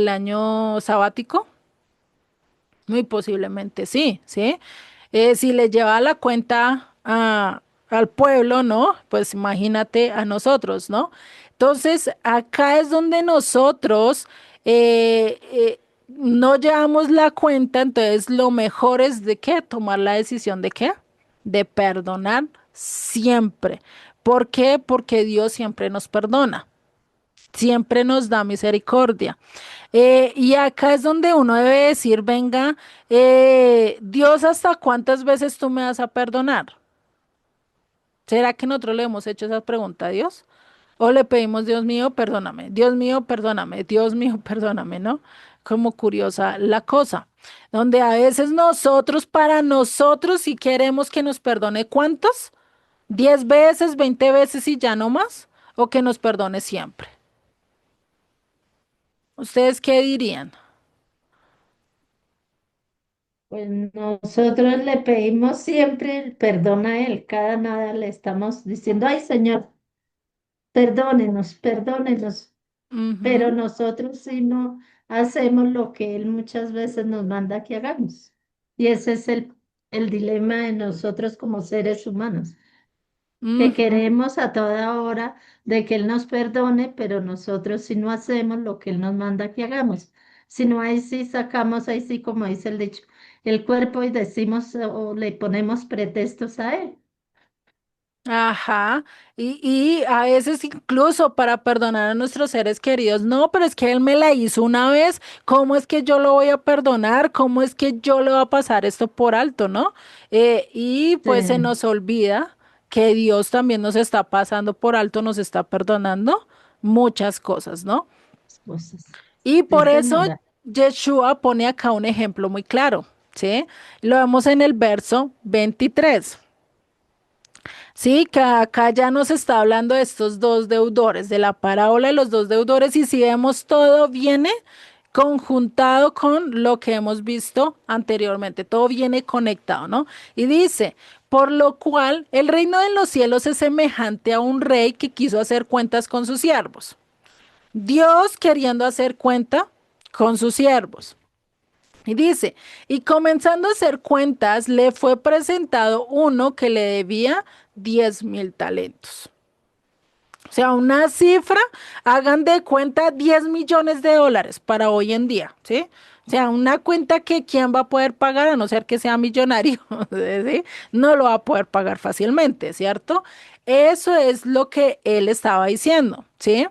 año sabático? Muy posiblemente sí, ¿sí? Si le lleva la cuenta al pueblo, ¿no? Pues imagínate a nosotros, ¿no? Entonces, acá es donde nosotros no llevamos la cuenta, entonces lo mejor es de qué, tomar la decisión de qué, de perdonar siempre. ¿Por qué? Porque Dios siempre nos perdona, siempre nos da misericordia. Y acá es donde uno debe decir, venga, Dios, ¿hasta cuántas veces tú me vas a perdonar? ¿Será que nosotros le hemos hecho esa pregunta a Dios? O le pedimos, Dios mío, perdóname, Dios mío, perdóname, ¿no? Como curiosa la cosa, donde a veces nosotros, para nosotros, si queremos que nos perdone, ¿cuántos? 10 veces, 20 veces y ya no más, o que nos perdone siempre. ¿Ustedes qué dirían? Pues nosotros le pedimos siempre el perdón a Él, cada nada le estamos diciendo, ay Señor, perdónenos, perdónenos, pero Ujú. nosotros sí no hacemos lo que Él muchas veces nos manda que hagamos. Y ese es el dilema de nosotros como seres humanos, que Ujú. queremos a toda hora de que Él nos perdone, pero nosotros sí no hacemos lo que Él nos manda que hagamos. Si no, ahí sí sacamos, ahí sí, como dice el dicho, el cuerpo y decimos o le ponemos pretextos a Él. Ajá, y a veces incluso para perdonar a nuestros seres queridos, no, pero es que él me la hizo una vez, ¿cómo es que yo lo voy a perdonar? ¿Cómo es que yo le voy a pasar esto por alto, no? Y Sí, pues se nos olvida que Dios también nos está pasando por alto, nos está perdonando muchas cosas, ¿no? cosas. Y Sí, por eso señora. Yeshua pone acá un ejemplo muy claro, ¿sí? Lo vemos en el verso 23. Sí, que acá ya nos está hablando de estos dos deudores, de la parábola de los dos deudores, y si vemos todo viene conjuntado con lo que hemos visto anteriormente, todo viene conectado, ¿no? Y dice, por lo cual el reino de los cielos es semejante a un rey que quiso hacer cuentas con sus siervos. Dios queriendo hacer cuenta con sus siervos. Y dice, y comenzando a hacer cuentas, le fue presentado uno que le debía 10.000 talentos. O sea, una cifra, hagan de cuenta 10 millones de dólares para hoy en día, ¿sí? O sea, una cuenta que quién va a poder pagar a no ser que sea millonario, ¿sí? No lo va a poder pagar fácilmente, ¿cierto? Eso es lo que él estaba diciendo, ¿sí?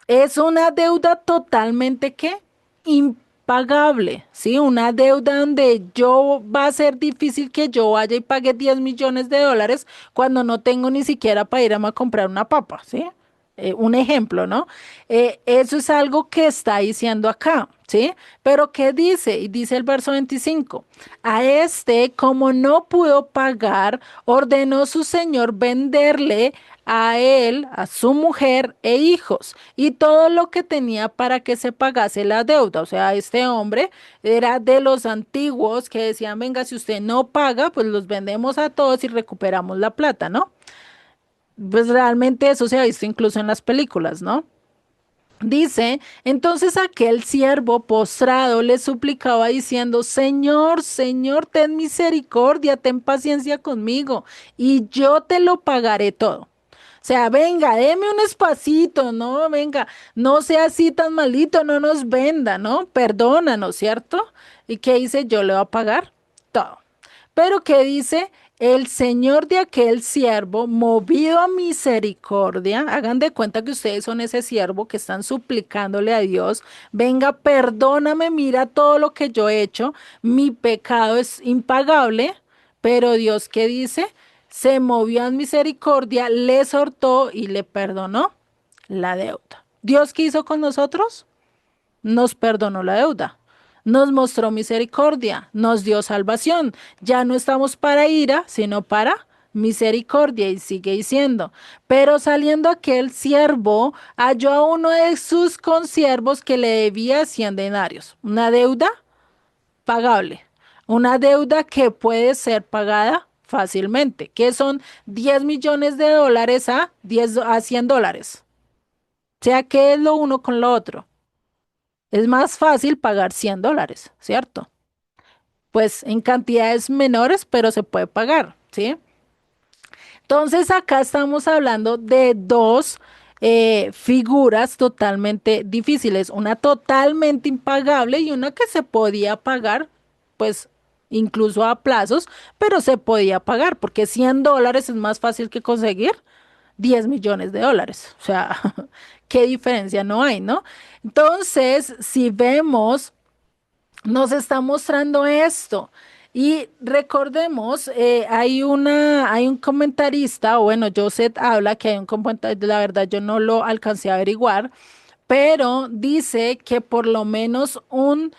Es una deuda totalmente que impagable, ¿sí? Una deuda donde yo va a ser difícil que yo vaya y pague 10 millones de dólares cuando no tengo ni siquiera para irme a comprar una papa, ¿sí? Un ejemplo, ¿no? Eso es algo que está diciendo acá, ¿sí? Pero ¿qué dice? Y dice el verso 25, a este, como no pudo pagar, ordenó su señor venderle a él, a su mujer e hijos, y todo lo que tenía para que se pagase la deuda. O sea, este hombre era de los antiguos que decían, venga, si usted no paga, pues los vendemos a todos y recuperamos la plata, ¿no? Pues realmente eso se ha visto incluso en las películas, ¿no? Dice, entonces aquel siervo postrado le suplicaba diciendo, Señor, Señor, ten misericordia, ten paciencia conmigo, y yo te lo pagaré todo. O sea, venga, deme un espacito, no, venga, no sea así tan malito, no nos venda, ¿no? Perdónanos, ¿cierto? ¿Y qué dice? Yo le voy a pagar todo. Pero ¿qué dice? El señor de aquel siervo, movido a misericordia, hagan de cuenta que ustedes son ese siervo que están suplicándole a Dios, venga, perdóname, mira todo lo que yo he hecho, mi pecado es impagable, pero Dios, ¿qué dice? Se movió a misericordia, le exhortó y le perdonó la deuda. ¿Dios qué hizo con nosotros? Nos perdonó la deuda, nos mostró misericordia, nos dio salvación. Ya no estamos para ira, sino para misericordia. Y sigue diciendo, pero saliendo aquel siervo, halló a uno de sus consiervos que le debía 100 denarios, una deuda pagable, una deuda que puede ser pagada fácilmente, que son 10 millones de dólares a, 10 a 100 dólares. O sea, ¿qué es lo uno con lo otro? Es más fácil pagar 100 dólares, ¿cierto? Pues en cantidades menores, pero se puede pagar, ¿sí? Entonces acá estamos hablando de dos figuras totalmente difíciles, una totalmente impagable y una que se podía pagar, pues incluso a plazos, pero se podía pagar porque 100 dólares es más fácil que conseguir 10 millones de dólares. O sea, qué diferencia no hay, ¿no? Entonces, si vemos nos está mostrando esto. Y recordemos, hay un comentarista, o bueno, Joseph habla que hay un comentarista, la verdad yo no lo alcancé a averiguar, pero dice que por lo menos una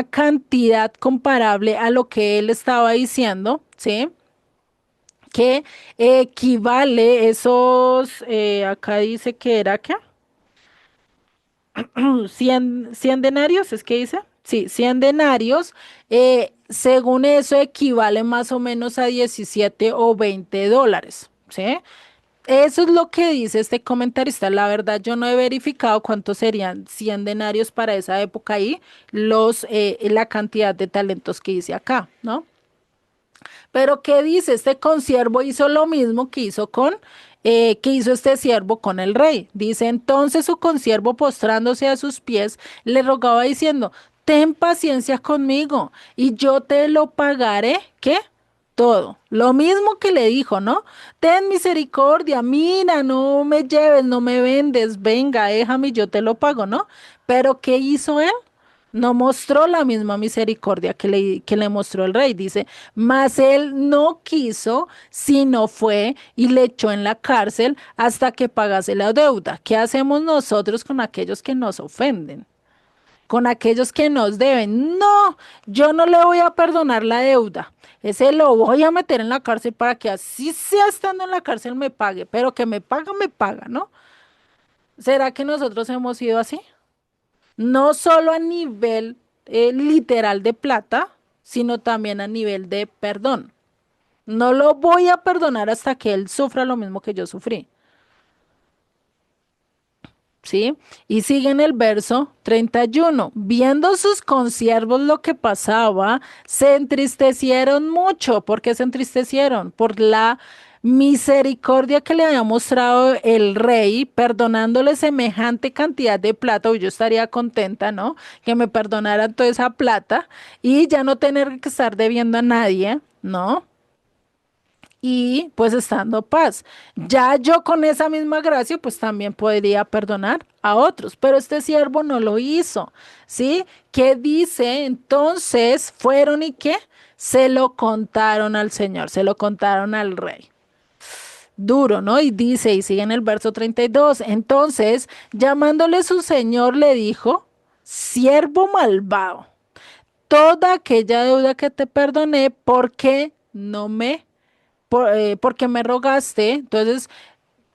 cantidad comparable a lo que él estaba diciendo, ¿sí? Que equivale esos, acá dice que era, ¿qué? cien denarios, ¿es que dice? Sí, 100 denarios. Según eso, equivale más o menos a 17 o 20 dólares, ¿sí? Eso es lo que dice este comentarista. La verdad, yo no he verificado cuántos serían 100 denarios para esa época y la cantidad de talentos que dice acá, ¿no? Pero ¿qué dice? Este consiervo hizo lo mismo que hizo este siervo con el rey. Dice, entonces su consiervo postrándose a sus pies, le rogaba diciendo, ten paciencia conmigo y yo te lo pagaré, ¿qué? Todo. Lo mismo que le dijo, ¿no? Ten misericordia, mira, no me lleves, no me vendes, venga, déjame, yo te lo pago, ¿no? Pero ¿qué hizo él? No mostró la misma misericordia que le mostró el rey. Dice, mas él no quiso, sino fue y le echó en la cárcel hasta que pagase la deuda. ¿Qué hacemos nosotros con aquellos que nos ofenden? Con aquellos que nos deben. No, yo no le voy a perdonar la deuda. Ese lo voy a meter en la cárcel para que así sea estando en la cárcel me pague, pero que me paga, ¿no? ¿Será que nosotros hemos sido así? No solo a nivel literal de plata, sino también a nivel de perdón. No lo voy a perdonar hasta que él sufra lo mismo que yo sufrí. ¿Sí? Y sigue en el verso 31. Viendo sus consiervos lo que pasaba, se entristecieron mucho. ¿Por qué se entristecieron? Por la misericordia que le había mostrado el rey, perdonándole semejante cantidad de plata. Uy, yo estaría contenta, ¿no? Que me perdonaran toda esa plata y ya no tener que estar debiendo a nadie, ¿no? Y pues estando paz. Ya yo con esa misma gracia, pues también podría perdonar a otros, pero este siervo no lo hizo, ¿sí? ¿Qué dice? Entonces fueron y qué? Se lo contaron al Señor, se lo contaron al rey. Duro, ¿no? Y dice, y sigue en el verso 32, entonces llamándole su Señor le dijo, siervo malvado, toda aquella deuda que te perdoné, ¿por qué no me porque me rogaste? Entonces,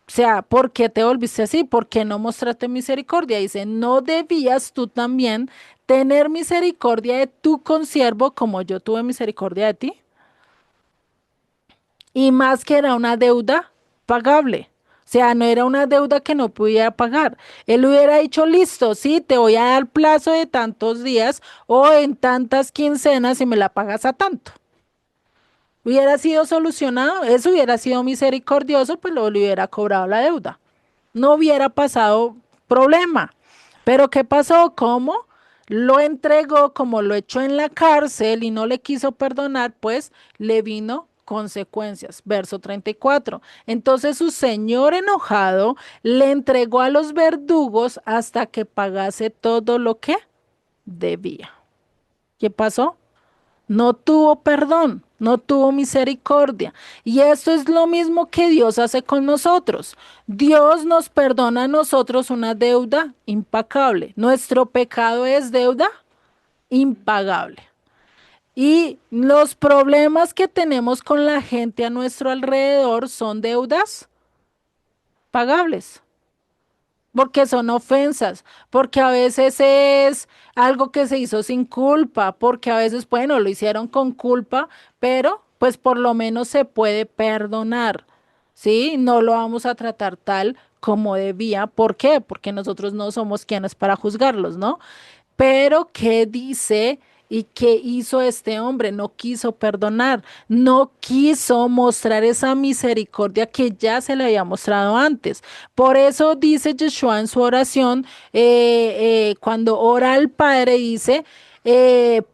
o sea, ¿por qué te volviste así? ¿Por qué no mostraste misericordia? Dice, ¿no debías tú también tener misericordia de tu consiervo como yo tuve misericordia de ti? Y más que era una deuda pagable. O sea, no era una deuda que no pudiera pagar. Él hubiera dicho, listo, sí, te voy a dar plazo de tantos días o en tantas quincenas y me la pagas a tanto. Hubiera sido solucionado, eso hubiera sido misericordioso, pues lo le hubiera cobrado la deuda. No hubiera pasado problema. Pero ¿qué pasó? ¿Cómo? Lo entregó, como lo echó en la cárcel y no le quiso perdonar, pues le vino consecuencias. Verso 34. Entonces su señor enojado le entregó a los verdugos hasta que pagase todo lo que debía. ¿Qué pasó? No tuvo perdón, no tuvo misericordia. Y esto es lo mismo que Dios hace con nosotros. Dios nos perdona a nosotros una deuda impagable. Nuestro pecado es deuda impagable. Y los problemas que tenemos con la gente a nuestro alrededor son deudas pagables. Porque son ofensas, porque a veces es algo que se hizo sin culpa, porque a veces, bueno, lo hicieron con culpa, pero pues por lo menos se puede perdonar, ¿sí? No lo vamos a tratar tal como debía. ¿Por qué? Porque nosotros no somos quienes para juzgarlos, ¿no? Pero ¿qué dice y qué hizo este hombre? No quiso perdonar, no quiso mostrar esa misericordia que ya se le había mostrado antes. Por eso dice Yeshua en su oración, cuando ora al Padre, dice,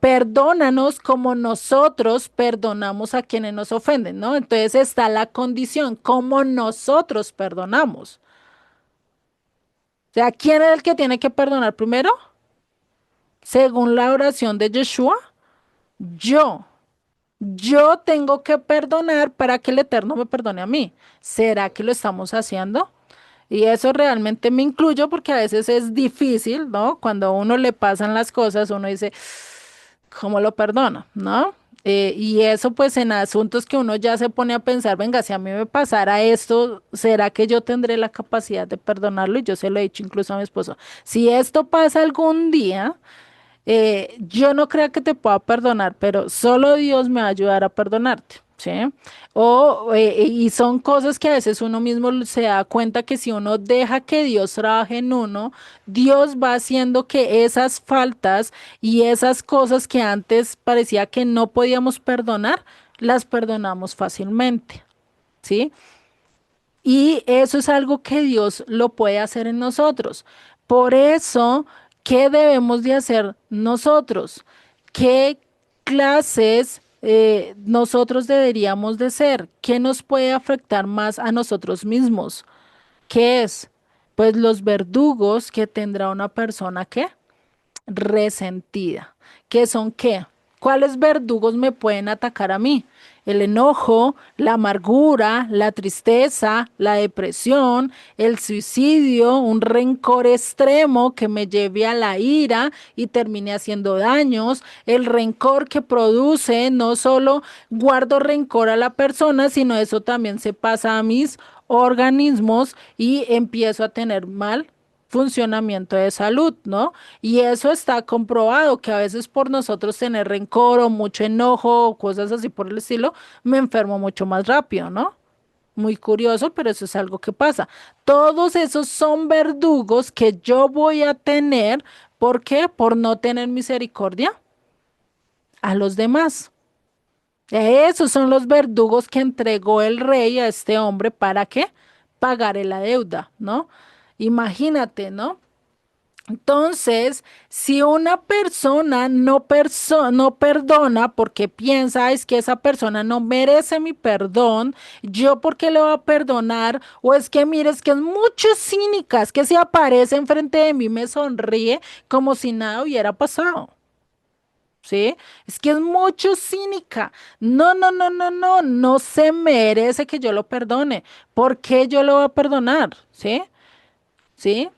perdónanos como nosotros perdonamos a quienes nos ofenden, ¿no? Entonces está la condición, como nosotros perdonamos. O sea, ¿quién es el que tiene que perdonar primero? Según la oración de Yeshua, yo, yo tengo que perdonar para que el Eterno me perdone a mí. ¿Será que lo estamos haciendo? Y eso realmente me incluyo porque a veces es difícil, ¿no? Cuando a uno le pasan las cosas, uno dice, ¿cómo lo perdono? ¿No? Y eso pues en asuntos que uno ya se pone a pensar, venga, si a mí me pasara esto, ¿será que yo tendré la capacidad de perdonarlo? Y yo se lo he dicho incluso a mi esposo, si esto pasa algún día, yo no creo que te pueda perdonar, pero solo Dios me va a ayudar a perdonarte, ¿sí? Y son cosas que a veces uno mismo se da cuenta que si uno deja que Dios trabaje en uno, Dios va haciendo que esas faltas y esas cosas que antes parecía que no podíamos perdonar, las perdonamos fácilmente, ¿sí? Y eso es algo que Dios lo puede hacer en nosotros. Por eso, ¿qué debemos de hacer nosotros? ¿Qué clases nosotros deberíamos de ser? ¿Qué nos puede afectar más a nosotros mismos? ¿Qué es? Pues los verdugos que tendrá una persona que resentida. ¿Qué son qué? ¿Cuáles verdugos me pueden atacar a mí? El enojo, la amargura, la tristeza, la depresión, el suicidio, un rencor extremo que me lleve a la ira y termine haciendo daños, el rencor que produce, no solo guardo rencor a la persona, sino eso también se pasa a mis organismos y empiezo a tener mal funcionamiento de salud, ¿no? Y eso está comprobado, que a veces por nosotros tener rencor o mucho enojo o cosas así por el estilo, me enfermo mucho más rápido, ¿no? Muy curioso, pero eso es algo que pasa. Todos esos son verdugos que yo voy a tener. ¿Por qué? Por no tener misericordia a los demás. Esos son los verdugos que entregó el rey a este hombre para que pagare la deuda, ¿no? Imagínate, ¿no? Entonces, si una persona no perdona porque piensa es que esa persona no merece mi perdón, ¿yo por qué le voy a perdonar? O es que mire, es que es mucho cínica, es que si aparece enfrente de mí me sonríe como si nada hubiera pasado. ¿Sí? Es que es mucho cínica. No, no, no, no, no, no se merece que yo lo perdone. ¿Por qué yo lo voy a perdonar? ¿Sí? ¿Sí?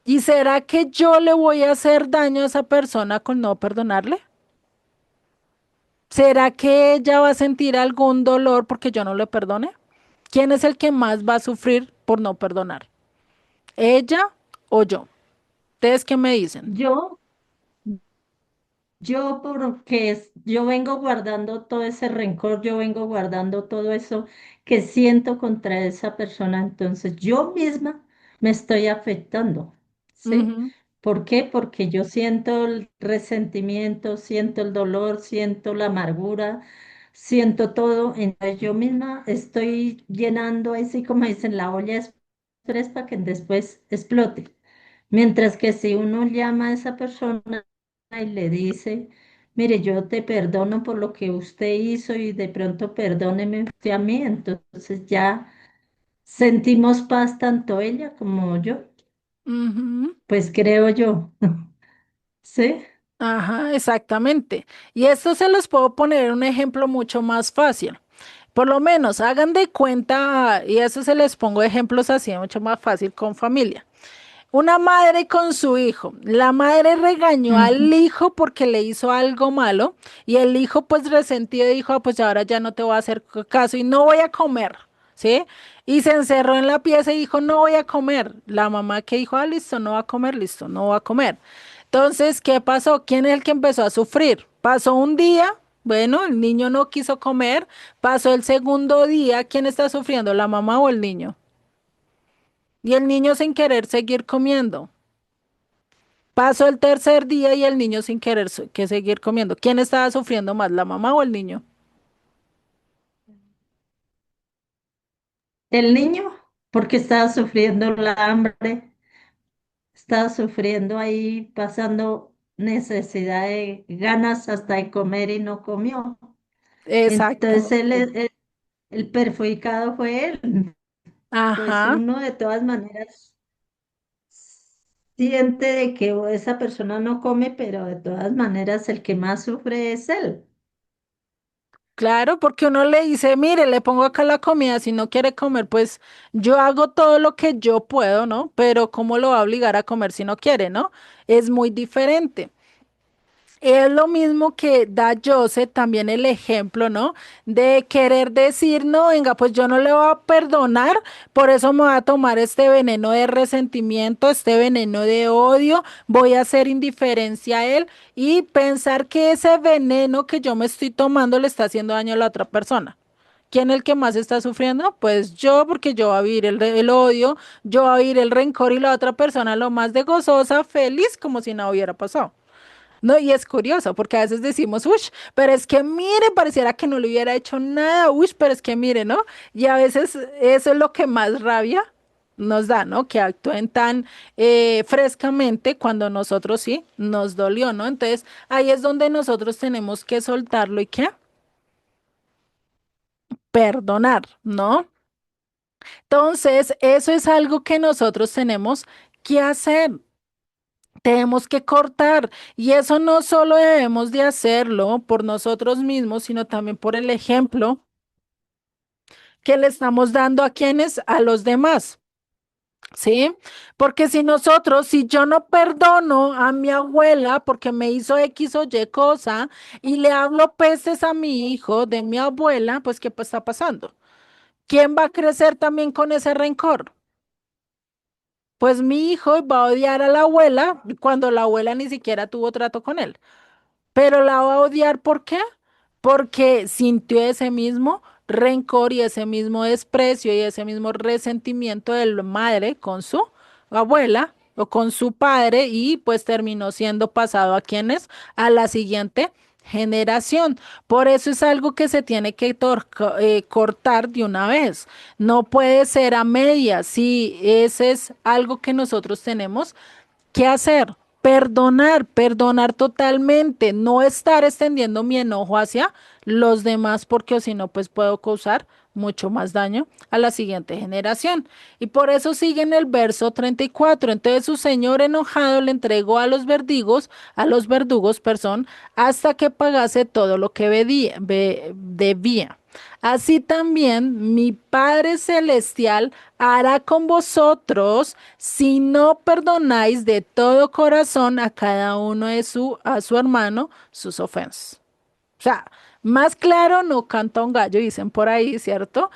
¿Y será que yo le voy a hacer daño a esa persona con no perdonarle? ¿Será que ella va a sentir algún dolor porque yo no le perdone? ¿Quién es el que más va a sufrir por no perdonar? ¿Ella o yo? ¿Ustedes qué me dicen? Yo, yo porque yo vengo guardando todo ese rencor, yo vengo guardando todo eso que siento contra esa persona, entonces yo misma me estoy afectando, ¿sí? Ujú, ¿Por qué? Porque yo siento el resentimiento, siento el dolor, siento la amargura, siento todo, entonces yo misma estoy llenando así como dicen la olla express para que después explote. Mientras que si uno llama a esa persona y le dice, mire, yo te perdono por lo que usted hizo y de pronto perdóneme usted a mí, entonces ya sentimos paz tanto ella como yo, ujú. pues creo yo, ¿sí? Ajá, exactamente. Y esto se los puedo poner un ejemplo mucho más fácil. Por lo menos hagan de cuenta, y eso se les pongo ejemplos así, mucho más fácil con familia. Una madre con su hijo. La madre regañó Ujú. al hijo porque le hizo algo malo y el hijo pues resentido dijo, "Ah, pues ahora ya no te voy a hacer caso y no voy a comer, ¿sí? Y se encerró en la pieza y dijo, no voy a comer. La mamá que dijo, ah, listo, no va a comer, listo, no va a comer. Entonces, ¿qué pasó? ¿Quién es el que empezó a sufrir? Pasó un día, bueno, el niño no quiso comer, pasó el segundo día, ¿quién está sufriendo, la mamá o el niño? Y el niño sin querer seguir comiendo. Pasó el tercer día y el niño sin querer que seguir comiendo. ¿Quién estaba sufriendo más, la mamá o el niño? El niño, porque estaba sufriendo la hambre, estaba sufriendo ahí, pasando necesidad de ganas hasta de comer y no comió. Entonces Exactamente. el perjudicado fue él. Pues Ajá, uno de todas maneras siente de que esa persona no come, pero de todas maneras el que más sufre es él. claro, porque uno le dice, mire, le pongo acá la comida, si no quiere comer, pues yo hago todo lo que yo puedo, ¿no? Pero ¿cómo lo va a obligar a comer si no quiere, ¿no? Es muy diferente. Es lo mismo que da Joseph también el ejemplo, ¿no? De querer decir, no, venga, pues yo no le voy a perdonar, por eso me voy a tomar este veneno de resentimiento, este veneno de odio, voy a hacer indiferencia a él y pensar que ese veneno que yo me estoy tomando le está haciendo daño a la otra persona. ¿Quién es el que más está sufriendo? Pues yo, porque yo voy a vivir el odio, yo voy a vivir el rencor y la otra persona lo más de gozosa, feliz, como si nada hubiera pasado. No, y es curioso porque a veces decimos, uy, pero es que mire, pareciera que no le hubiera hecho nada, uy, pero es que mire, ¿no? Y a veces eso es lo que más rabia nos da, ¿no? Que actúen tan frescamente cuando nosotros sí nos dolió, ¿no? Entonces ahí es donde nosotros tenemos que soltarlo y qué, perdonar, ¿no? Entonces, eso es algo que nosotros tenemos que hacer. Tenemos que cortar y eso no solo debemos de hacerlo por nosotros mismos, sino también por el ejemplo que le estamos dando a quienes, a los demás, ¿sí? Porque si yo no perdono a mi abuela porque me hizo X o Y cosa y le hablo pestes a mi hijo de mi abuela, pues ¿qué está pasando? ¿Quién va a crecer también con ese rencor? Pues mi hijo va a odiar a la abuela cuando la abuela ni siquiera tuvo trato con él. Pero la va a odiar, ¿por qué? Porque sintió ese mismo rencor y ese mismo desprecio y ese mismo resentimiento de la madre con su abuela o con su padre y pues terminó siendo pasado a quienes, a la siguiente generación. Por eso es algo que se tiene que cortar de una vez. No puede ser a medias. Sí, ese es algo que nosotros tenemos ¿qué hacer? Perdonar, perdonar totalmente, no estar extendiendo mi enojo hacia los demás porque o si no, pues puedo causar mucho más daño a la siguiente generación. Y por eso sigue en el verso 34. Entonces su señor enojado le entregó a los verdugos, perdón, hasta que pagase todo lo que debía. Así también mi Padre Celestial hará con vosotros si no perdonáis de todo corazón a cada uno a su hermano sus ofensas. O sea, más claro no canta un gallo, dicen por ahí, ¿cierto?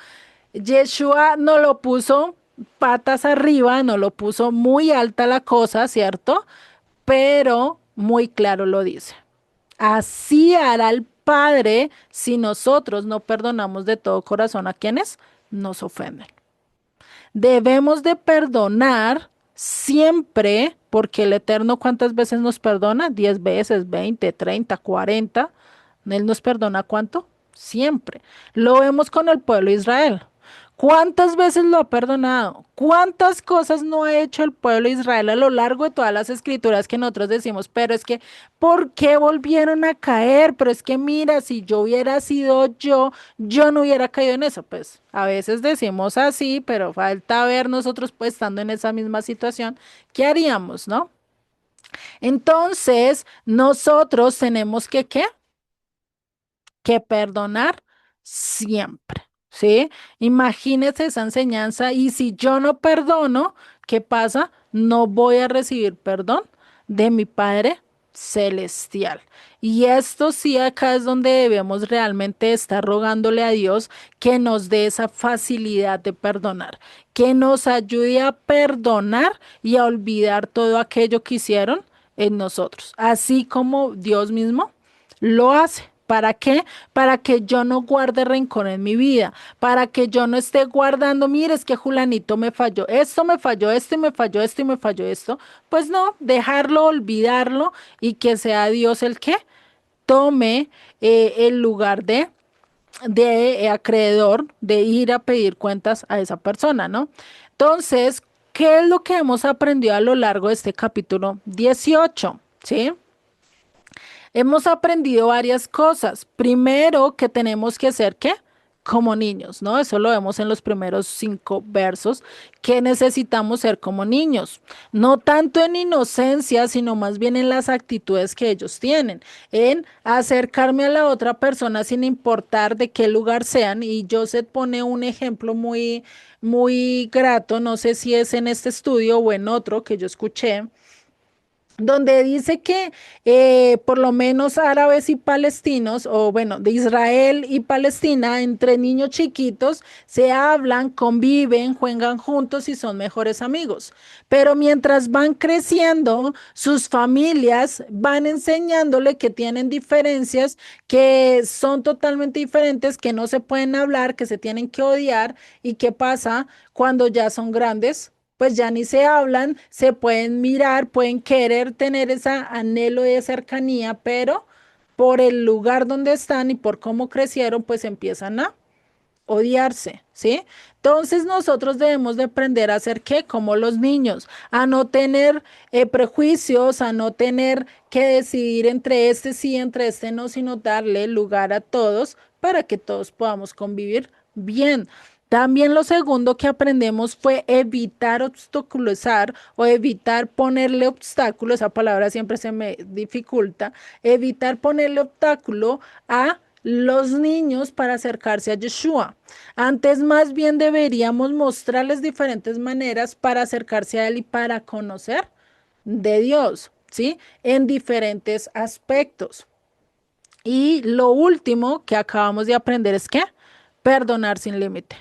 Yeshua no lo puso patas arriba, no lo puso muy alta la cosa, ¿cierto? Pero muy claro lo dice. Así hará el Padre si nosotros no perdonamos de todo corazón a quienes nos ofenden. Debemos de perdonar siempre, porque el Eterno, ¿cuántas veces nos perdona? 10 veces, 20, 30, 40. Él nos perdona ¿cuánto? Siempre. Lo vemos con el pueblo de Israel. ¿Cuántas veces lo ha perdonado? ¿Cuántas cosas no ha hecho el pueblo de Israel a lo largo de todas las escrituras que nosotros decimos? Pero es que, ¿por qué volvieron a caer? Pero es que mira, si yo hubiera sido yo no hubiera caído en eso. Pues a veces decimos así, pero falta ver nosotros pues estando en esa misma situación, ¿qué haríamos, no? Entonces, nosotros tenemos que, ¿qué? Que perdonar siempre, ¿sí? Imagínese esa enseñanza y si yo no perdono, ¿qué pasa? No voy a recibir perdón de mi Padre celestial. Y esto sí acá es donde debemos realmente estar rogándole a Dios que nos dé esa facilidad de perdonar, que nos ayude a perdonar y a olvidar todo aquello que hicieron en nosotros, así como Dios mismo lo hace. ¿Para qué? Para que yo no guarde rencor en mi vida, para que yo no esté guardando, mire, es que Julanito me falló esto y me falló esto y me falló esto. Pues no, dejarlo, olvidarlo y que sea Dios el que tome el lugar de acreedor, de ir a pedir cuentas a esa persona, ¿no? Entonces, ¿qué es lo que hemos aprendido a lo largo de este capítulo 18? ¿Sí? Hemos aprendido varias cosas. Primero, que tenemos que ser, ¿qué? Como niños, ¿no? Eso lo vemos en los primeros 5 versos, que necesitamos ser como niños, no tanto en inocencia, sino más bien en las actitudes que ellos tienen, en acercarme a la otra persona sin importar de qué lugar sean. Y Joseph pone un ejemplo muy grato, no sé si es en este estudio o en otro que yo escuché, donde dice que por lo menos árabes y palestinos, o bueno, de Israel y Palestina, entre niños chiquitos, se hablan, conviven, juegan juntos y son mejores amigos. Pero mientras van creciendo, sus familias van enseñándole que tienen diferencias, que son totalmente diferentes, que no se pueden hablar, que se tienen que odiar. ¿Y qué pasa cuando ya son grandes? Pues ya ni se hablan, se pueden mirar, pueden querer tener ese anhelo de cercanía, pero por el lugar donde están y por cómo crecieron, pues empiezan a odiarse, ¿sí? Entonces nosotros debemos de aprender a hacer qué, como los niños, a no tener prejuicios, a no tener que decidir entre este sí, entre este no, sino darle lugar a todos para que todos podamos convivir bien. También lo segundo que aprendemos fue evitar obstaculizar o evitar ponerle obstáculo, esa palabra siempre se me dificulta, evitar ponerle obstáculo a los niños para acercarse a Yeshua. Antes más bien deberíamos mostrarles diferentes maneras para acercarse a Él y para conocer de Dios, ¿sí? En diferentes aspectos. Y lo último que acabamos de aprender es que perdonar sin límite.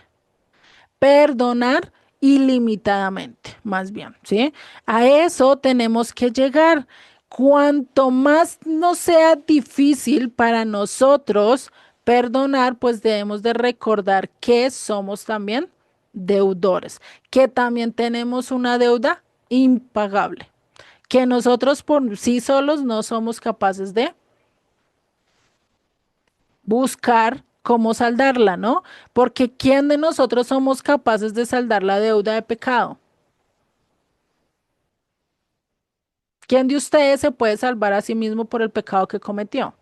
Perdonar ilimitadamente, más bien, ¿sí? A eso tenemos que llegar. Cuanto más nos sea difícil para nosotros perdonar, pues debemos de recordar que somos también deudores, que también tenemos una deuda impagable, que nosotros por sí solos no somos capaces de buscar cómo saldarla, ¿no? Porque ¿quién de nosotros somos capaces de saldar la deuda de pecado? ¿Quién de ustedes se puede salvar a sí mismo por el pecado que cometió?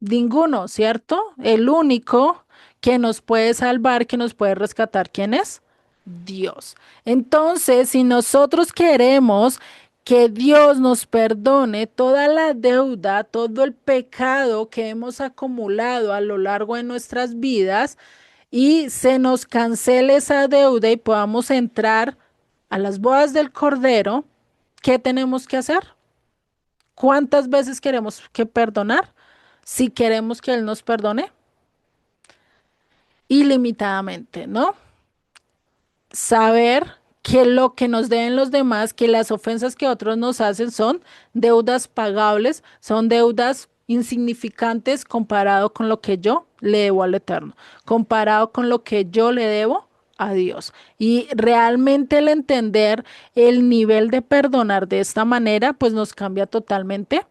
Ninguno, ¿cierto? El único que nos puede salvar, que nos puede rescatar, ¿quién es? Dios. Entonces, si nosotros queremos que Dios nos perdone toda la deuda, todo el pecado que hemos acumulado a lo largo de nuestras vidas y se nos cancele esa deuda y podamos entrar a las bodas del Cordero, ¿qué tenemos que hacer? ¿Cuántas veces queremos que perdonar? Si queremos que Él nos perdone, ilimitadamente, ¿no? Saber que lo que nos deben los demás, que las ofensas que otros nos hacen son deudas pagables, son deudas insignificantes comparado con lo que yo le debo al Eterno, comparado con lo que yo le debo a Dios. Y realmente el entender el nivel de perdonar de esta manera, pues nos cambia totalmente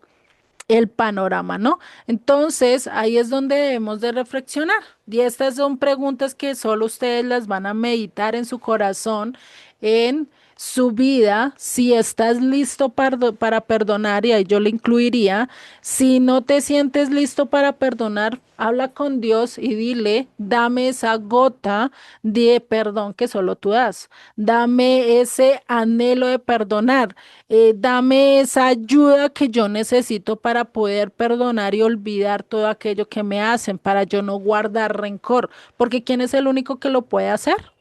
el panorama, ¿no? Entonces, ahí es donde debemos de reflexionar. Y estas son preguntas que solo ustedes las van a meditar en su corazón, en su vida, si estás listo para perdonar, y ahí yo le incluiría, si no te sientes listo para perdonar, habla con Dios y dile, dame esa gota de perdón que solo tú das, dame ese anhelo de perdonar, dame esa ayuda que yo necesito para poder perdonar y olvidar todo aquello que me hacen, para yo no guardar rencor, porque ¿quién es el único que lo puede hacer?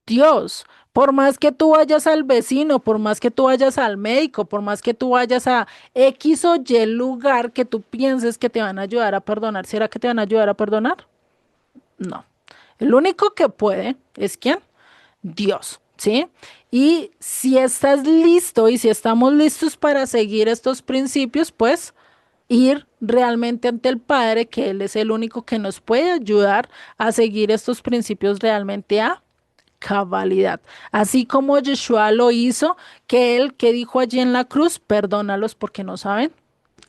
Dios. Por más que tú vayas al vecino, por más que tú vayas al médico, por más que tú vayas a X o Y lugar que tú pienses que te van a ayudar a perdonar, ¿será que te van a ayudar a perdonar? No. El único que puede es ¿quién? Dios, ¿sí? Y si estás listo y si estamos listos para seguir estos principios, pues ir realmente ante el Padre, que Él es el único que nos puede ayudar a seguir estos principios realmente a cabalidad. Así como Yeshua lo hizo, que Él que dijo allí en la cruz, perdónalos porque no saben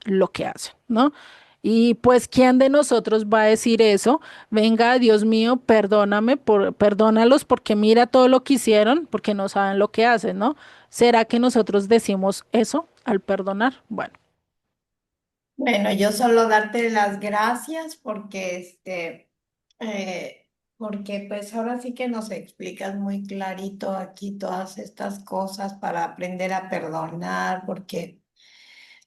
lo que hacen, ¿no? Y pues, ¿quién de nosotros va a decir eso? Venga, Dios mío, perdónalos porque mira todo lo que hicieron, porque no saben lo que hacen, ¿no? ¿Será que nosotros decimos eso al perdonar? Bueno, Bueno, yo solo darte las gracias porque porque pues ahora sí que nos explicas muy clarito aquí todas estas cosas para aprender a perdonar, porque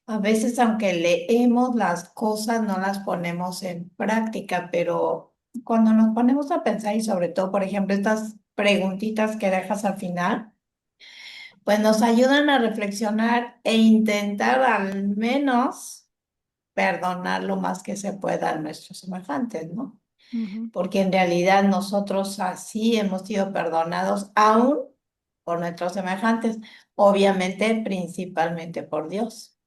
a veces aunque leemos las cosas no las ponemos en práctica, pero cuando nos ponemos a pensar y sobre todo, por ejemplo, estas preguntitas que dejas al final, pues nos ayudan a reflexionar e intentar al menos perdonar lo más que se pueda a nuestros semejantes, ¿no? Ujú. Porque en realidad nosotros así hemos sido perdonados aún por nuestros semejantes, obviamente principalmente por Dios.